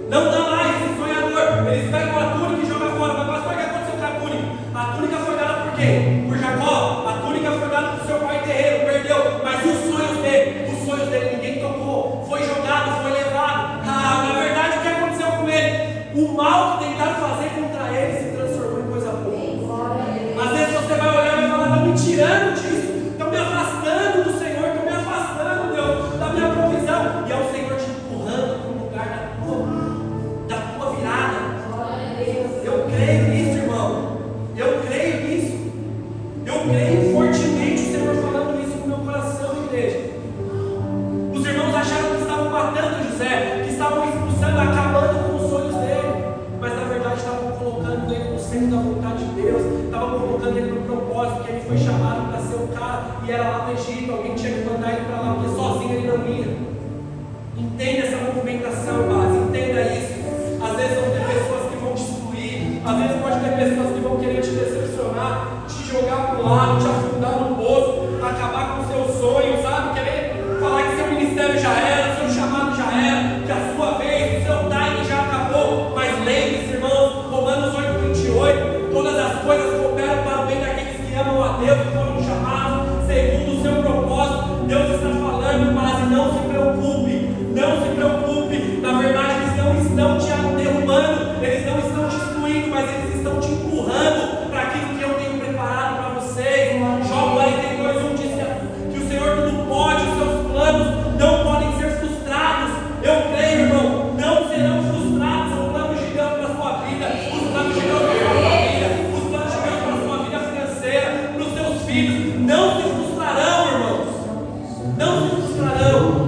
Não dá mais esse sonhador. Eles pegam matando José, que estavam expulsando, acabando com os sonhos dele, mas na verdade estavam colocando ele no centro da vontade de Deus, estavam colocando ele no propósito, que ele foi chamado para ser o cara, e era lá no Egito, alguém tinha que mandar ele para lá, porque sozinho ele não ia. Entenda essa movimentação, base, entenda isso. Às vezes vão ter pessoas que vão te excluir, às vezes pode ter pessoas que vão querer te decepcionar, te jogar para o lado, te afundar no poço, acabar com o seu sonho, sabe? Querer falar que seu ministério já era, seu chamado já era, que a sua vez, o seu time já acabou. Mas lembre-se, irmãos, Romanos 8:28, todas as coisas cooperam para o bem daqueles que amam a Deus e foram chamados segundo o seu propósito. Deus está falando, mas não se preocupe, não se preocupe. Na verdade, eles não estão te derrubando, eles não estão te excluindo, mas eles estão te empurrando para aquilo que eu tenho preparado para vocês. Jó 42:1 diz que o Senhor tudo pode, os seus planos não podem ser frustrados. Eu creio, irmão, não serão frustrados os planos de Deus para a sua vida, os planos de Deus para a sua família, os planos de Deus para a sua vida financeira, para os seus filhos. Não se frustrarão, irmãos. Não se frustrarão.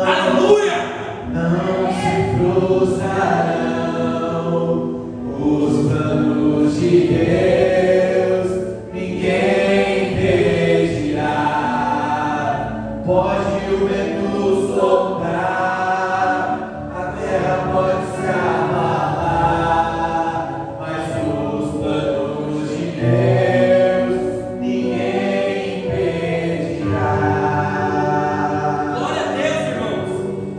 Aleluia! Não se frustrarão os planos de Deus, ninguém impedirá. Pode o vento soprar, a terra pode se abalar, mas os planos de Deus ninguém impedirá. Glória a Deus, irmãos.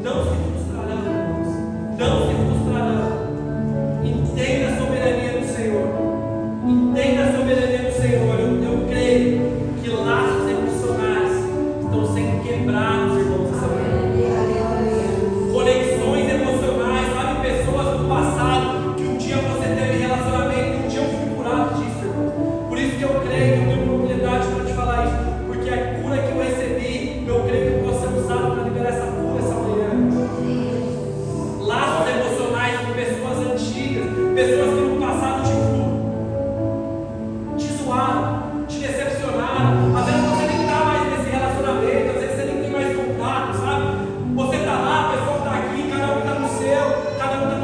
Não se frustrarão, irmãos. Não se frustrarão. Entenda a soberania do Senhor. Entenda a soberania do Senhor. Eu creio que laços emocionais estão sendo quebrados, irmãos, essa manhã. Conexões emocionais, sabe? Pessoas do passado que um dia você teve relacionamento e um dia eu fui curado disso, irmão. Por isso que eu creio que eu tenho propriedade para te falar isso. Porque a cura que eu recebi, eu creio que eu posso ser usado para liberar essa cura essa manhã. Laços emocionais com pessoas antigas, pessoas que no passado te zoaram, te decepcionaram. Às vezes você nem está mais nesse relacionamento, às vezes você nem tem mais contato, sabe? Você está lá, a pessoa está aqui, cada um está no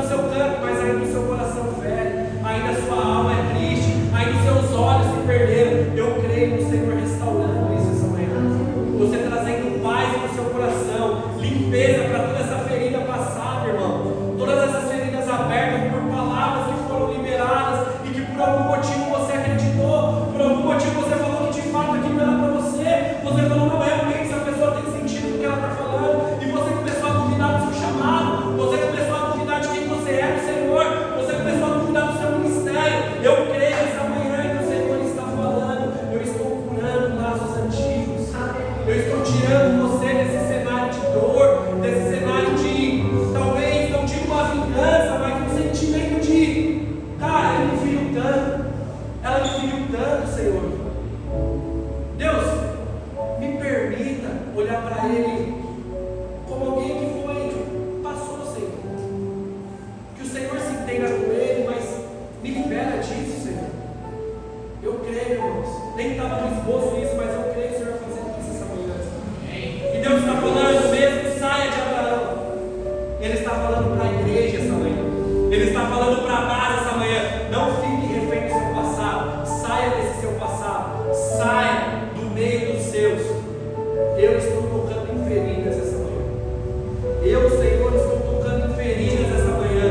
seu canto, mas ainda o seu coração fere, ainda a sua alma é triste, ainda os seus olhos se perderam. Eu creio no Senhor restaurando isso essa manhã. Você trazendo paz no seu coração, limpeza para toda essa ferida passada, irmão. Todas essas feridas abertas por palavras que foram liberadas e que por algum motivo você acreditou, por algum motivo você falou que de fato aquilo era para você. Você falou, não, realmente essa pessoa tem sentido no que ela está falando, e você começou a duvidar do seu chamado, você começou a duvidar de quem você é no Senhor, você começou a duvidar do seu ministério. Eu creio essa manhã que o Senhor está falando, eu estou curando laços antigos, eu estou tirando você desse cenário de dor, desse cenário de, talvez, não digo uma vingança, mas um sentimento de, cara, ele me feriu tanto, ela me feriu tanto, Senhor. Deus, me permita olhar para ele como alguém que passou, Senhor. Que o Senhor se entenda com ele, mas me libera disso, Senhor. Eu creio, irmãos. Nem estava no esboço isso, mas eu creio, Senhor, fazendo isso essa manhã. E Deus está falando mesmo, saia de Abraão. Ele está falando para a igreja essa manhã. Ele está falando para a base essa manhã. Não fique refém do seu passado. Saia desse seu passado. Saia do meio dos seus. Eu estou tocando em feridas essa manhã. Eu, Senhor, estou tocando em feridas essa manhã.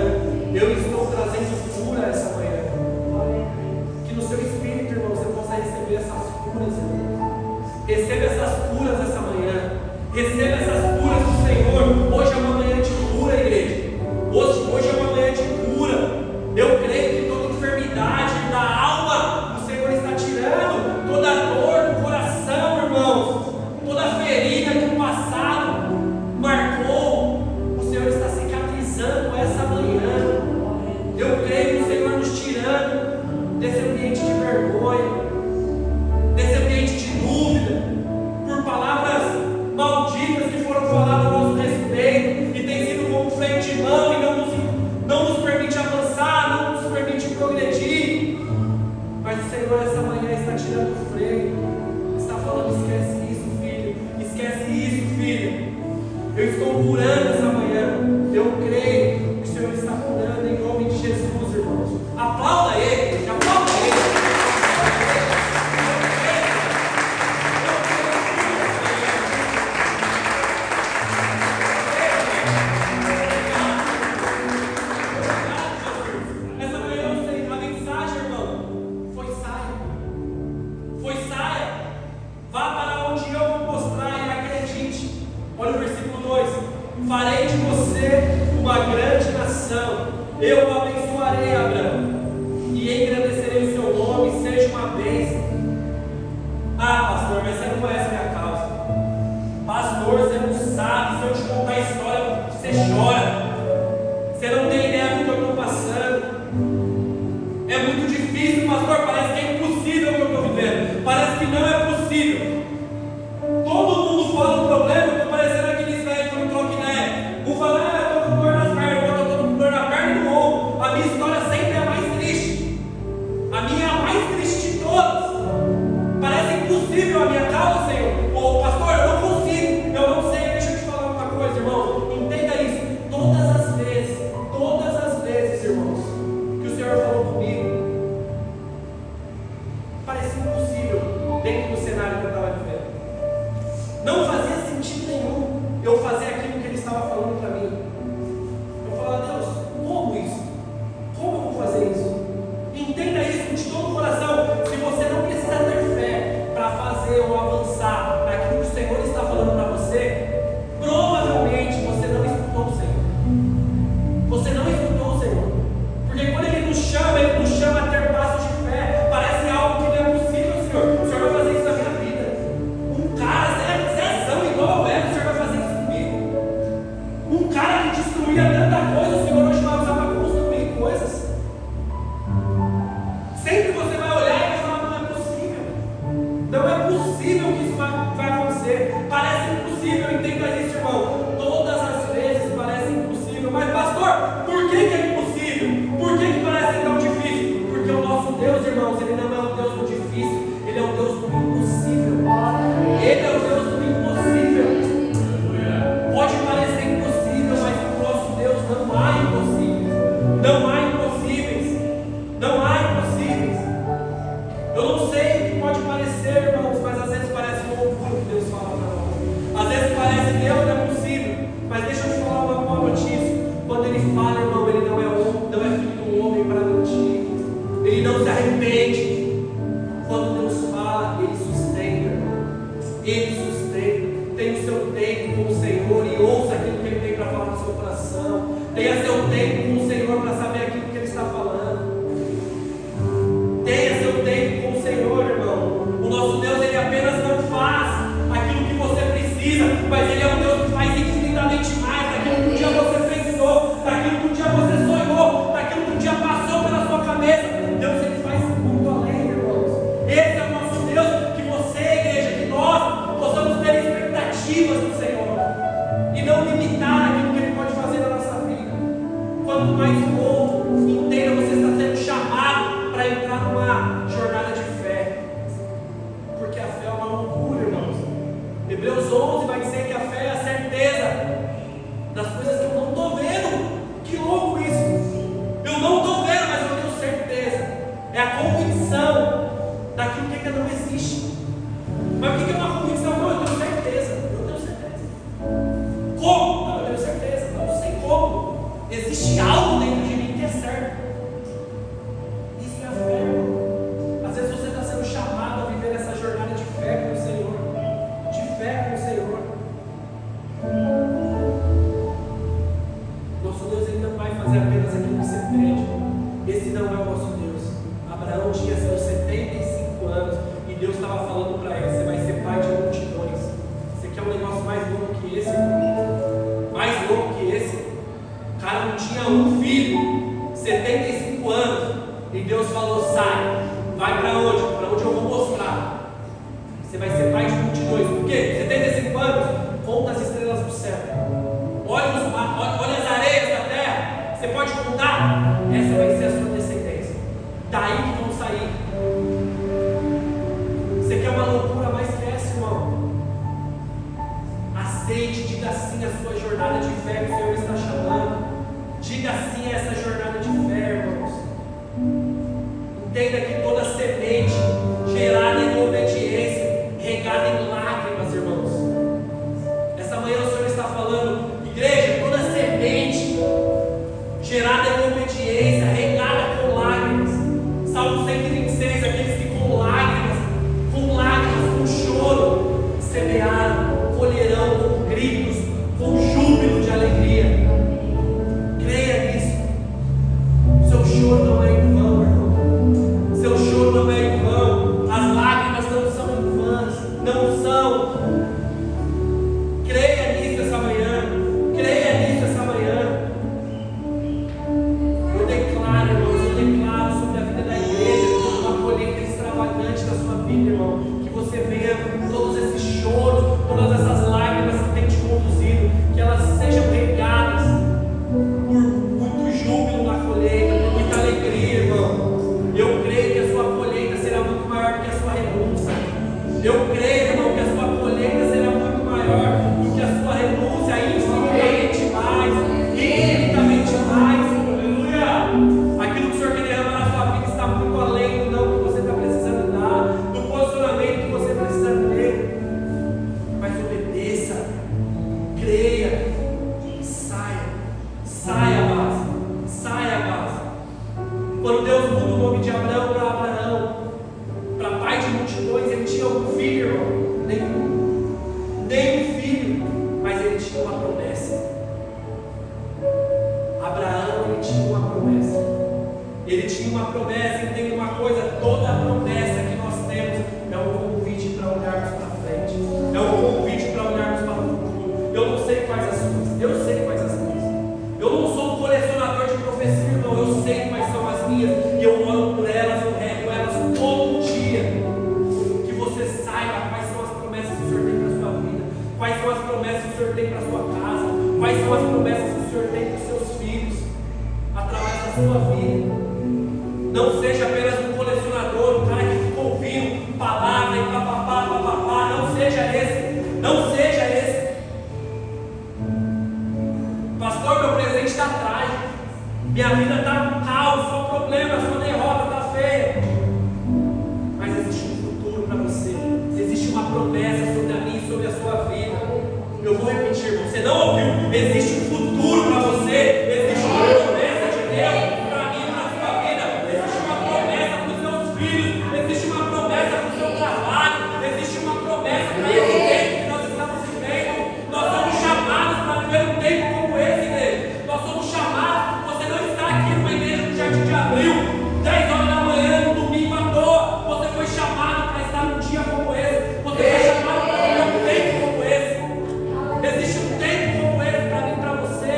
Eu estou trazendo cura essa manhã. Que no seu espírito, irmão, você possa receber essas curas, irmão. Receba essas curas essa manhã. Receba essas curas do Senhor. Hoje é uma manhã de cura, igreja. Hoje é uma manhã de cura. Eu Senhor curando essa manhã. Eu creio que o Senhor está curando em nome de Jesus, irmãos. Aplauda Ele, gente, aplauda Ele. Essa manhã eu sei, a mensagem, irmão, foi saia. Foi saia. Vá para onde eu vou mostrar e acredite. Olha o versículo 2: farei de você uma grande nação, eu o abençoarei, Abraão, e engrandecerei o seu nome, seja uma bênção. Ah, pastor, mas você não conhece a minha causa. Pastor, você não sabe. Se eu te contar a história, você chora. Você não tem ideia do que eu estou passando. É muito difícil, pastor. Parece que é impossível o que eu estou vivendo. Parece que não é possível. Todo mundo fala um problema. Eu estou parecendo aqueles velhos que não trocam ideia. Um fala, eu estou com dor nas pernas. O outro, eu estou com dor na perna e no ombro. A minha história sempre é a mais triste. A minha é a mais triste de todas. Parece impossível a minha causa, Senhor. Ô pastor, eu não consigo. Eu não sei. Deixa eu te falar uma coisa, irmão. Entenda isso. Todas as vezes, irmãos, que o Senhor falou comigo, parecia impossível dentro do cenário que eu estava vivendo. Não fazia sentido nenhum eu fazer aquilo que Ele estava falando para mim. Eu falava, Deus, como isso? Como eu vou fazer isso? Entenda isso de todo o coração. Se você não precisa ter fé para fazer ou avançar naquilo que o Senhor está falando para você, provavelmente você não escutou o Senhor. Você não escutou o Senhor. Porque quando Ele nos chama a ter passos de fé. Parece algo que não é possível, Senhor. O Senhor vai fazer isso na minha vida. Um cara zezão igual eu era, o Senhor vai fazer isso comigo. Um cara que destruía tanta coisa, o Senhor hoje vai usar para construir coisas. Sempre você vai olhar e vai falar, não é possível. Não é possível que isso vai acontecer. Parece impossível, entenda isso, irmão. Todas as vezes parece impossível. Mas pastor, por que é impossível? Por que parece tão difícil? Porque o nosso Deus, irmãos, Ele não é um Deus do difícil. Ele é um Deus do impossível. Ele é o Deus do impossível. Pode parecer impossível, mas no nosso Deus não há impossíveis. Não há impossíveis. Não há impossíveis. Eu não sei o que pode parecer, irmãos, mas às vezes parece um loucura que Deus fala para nós. Às vezes parece que Deus não é possível. Mas deixa eu te falar uma boa notícia. Quando Ele fala, irmão, Ele não é homem, não é filho do homem para mentir. Ele não se arrepende. Quando Deus fala, Ele sustenta. Ele sustenta. Tenha o seu tempo com o Senhor e ouça aquilo que Ele tem para falar no seu coração. Tenha seu tempo com o Senhor para saber aquilo que Ele está falando. Tenha seu tempo com o Senhor, irmão. O nosso Deus, Ele apenas não faz aquilo que você precisa, mas Ele é um Deus que faz infinitamente mais daquilo que um dia você pensou, daquilo que um dia você sonhou, daquilo que um dia passou pela sua cabeça. Deus, Ele faz muito além, irmãos. Esse é o nosso Deus. Que você, igreja, que nós possamos ter expectativas do Senhor e não limitar aquilo que Ele pode fazer na nossa vida. Quanto mais novo, entenda, você está sendo chamado para entrar numa jornada de fé, porque a fé é uma loucura, irmãos. Hebreus 11 vai dizer que a fé é a certeza das coisas que eu não estou vendo. Que louco isso! Eu não estou vendo, mas eu tenho certeza. É a convicção daquilo que ainda não existe. Mas o que é uma convicção? Não, eu tenho certeza. Eu tenho certeza. Como? Não, eu tenho certeza. Eu não sei como. Existe algo dentro de mim que é certo. Isso é a fé, irmão. Às vezes você está sendo chamado a viver essa jornada de fé com o Senhor. De fé com o Senhor. Nosso Deus, Ele não vai fazer apenas aquilo que você pede. Esse não é o nosso Deus. Abraão tinha seus 75 anos e Deus estava falando para ele: você vai ser pai de multidões. Você quer um negócio mais louco que esse? Mais louco que esse? O cara não tinha um filho, 75 anos, e Deus falou: sai, vai para onde? Para onde eu vou mostrar. Você vai ser pai de multidões. Por quê? 75 anos? Conta as estrelas do céu. Olha as areias da terra. Você pode contar? Essa vai ser a sua descendência. Daí que vão sair. Você quer uma loucura mais que essa, irmão? Aceite, diga Diga sim à sua jornada de fé que o Senhor está chamando. Diga sim a essa jornada de fé, irmãos. Entenda que toda semente gerada em obediência, regada em lágrimas, irmãos. Essa manhã o Senhor está falando, igreja, toda semente gerada em obediência, regada com lágrimas. Salmo 126, aqueles que com lágrimas, com choro, semearam, colherão com gritos, com júbilo de alegria. Creia nisso. Seu choro não é em vão, irmão. Seu choro não é em vão. As lágrimas não são em vãs. Não são. Creia nisso essa manhã. Creia nisso essa manhã. Eu declaro, irmãos, eu declaro sobre a vida da igreja uma colheita extravagante da sua vida, irmão. Que você venha com todos esses choros, todas essas lágrimas que têm te conduzido, que elas sejam regadas por muito júbilo na colheita, por muita alegria, irmão. Eu creio que a sua colheita será muito maior do que a sua renúncia. Eu creio, irmão, que a sua colheita será muito maior do que a sua renúncia, infinitamente mais, infinitamente mais. Aleluia! Aquilo que o Senhor quer derramar na sua vida está muito além do não que você está precisando dar, do posicionamento que você precisa ter. Mas obedeça, creia, saia a base, saia a base. Quando Deus muda o nome de Abraão para Abraão, para pai de multidões, ele tinha um filho, irmão, nenhum filho, mas ele tinha uma promessa. Abraão, ele tinha uma promessa. Ele tinha uma promessa, entenda uma coisa, toda a promessa que nós temos é um convite para olharmos para frente, é um convite para olharmos para o futuro. Eu não sei quais as suas, eu sei quais as minhas. Eu não sou um colecionador de profecias, irmão, eu sei quais são as minhas, e eu oro por elas, eu rego elas todo dia. Que você saiba quais são as promessas que o Senhor tem para a sua vida, quais são as promessas que o Senhor tem para a sua casa, quais são as promessas que o Senhor tem para os seus filhos, através da sua vida. Não seja apenas um colecionador, um cara que fica ouvindo palavra e papapá, não seja esse, não seja esse. Pastor, meu presente está trágico, minha vida está um caos, só problema, só derrota, está feia. Mas existe um futuro para você, existe uma promessa sobre a minha e sobre a sua vida. Eu vou repetir, você não ouviu? Existe um futuro para você, existe uma promessa de Deus para mim e para a sua vida, existe uma promessa para os seus filhos, existe uma promessa para o seu trabalho, existe uma promessa para esse tempo que nós estamos vivendo. Nós somos chamados para viver um tempo como esse, igreja. Nós somos chamados, você não está aqui numa igreja do Jardim de Abril, 10 horas da manhã, no domingo à toa. Você foi chamado para estar num dia como esse, você foi chamado para viver um tempo como esse. Existe um tempo como esse para mim e para você.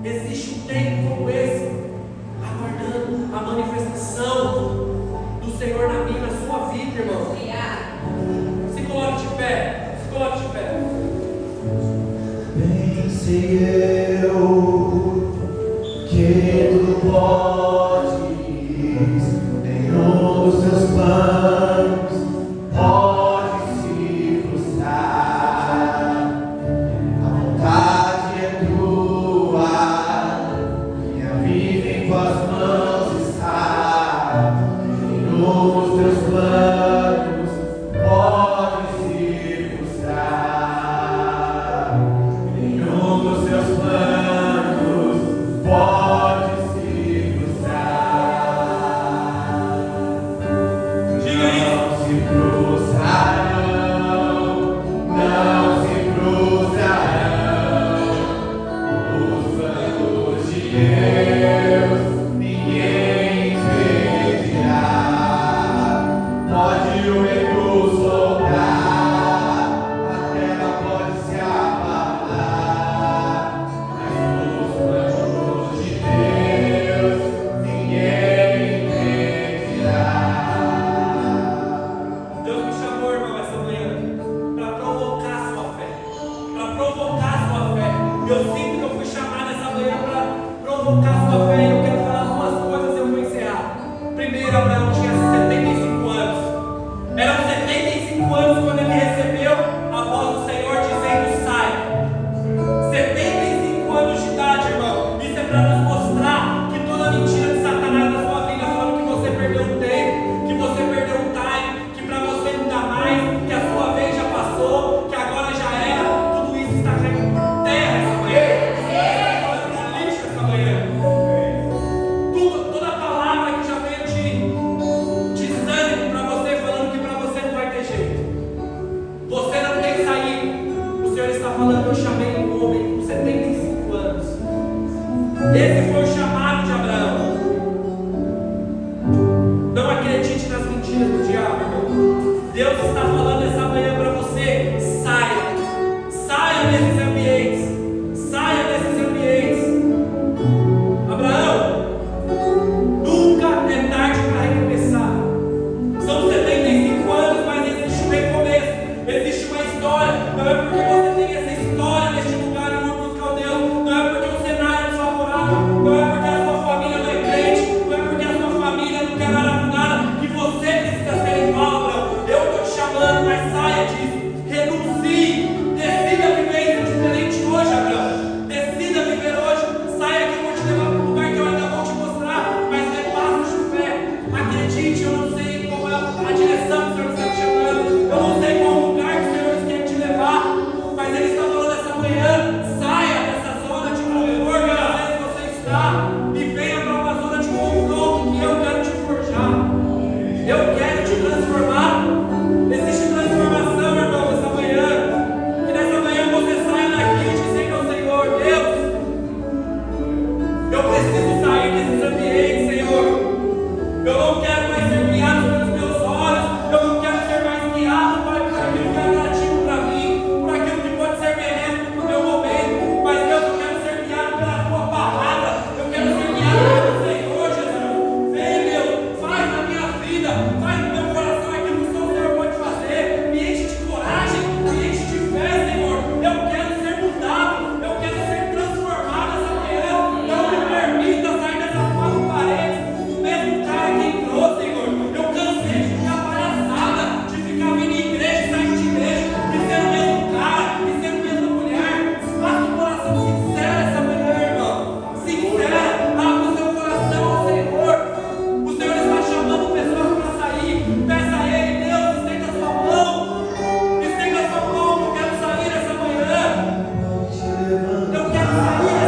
Existe um tempo como esse, aguardando a manifestação do Senhor na minha, na sua vida, irmão. Se coloque de pé, se coloque de pé. Bem sei eu que tu podes, nenhum dos teus planos pode se frustrar. A vontade é tua, minha vida em tuas mãos está. Nenhum dos teus planos pode se frustrar. Nenhum dos teus planos pode se frustrar. sair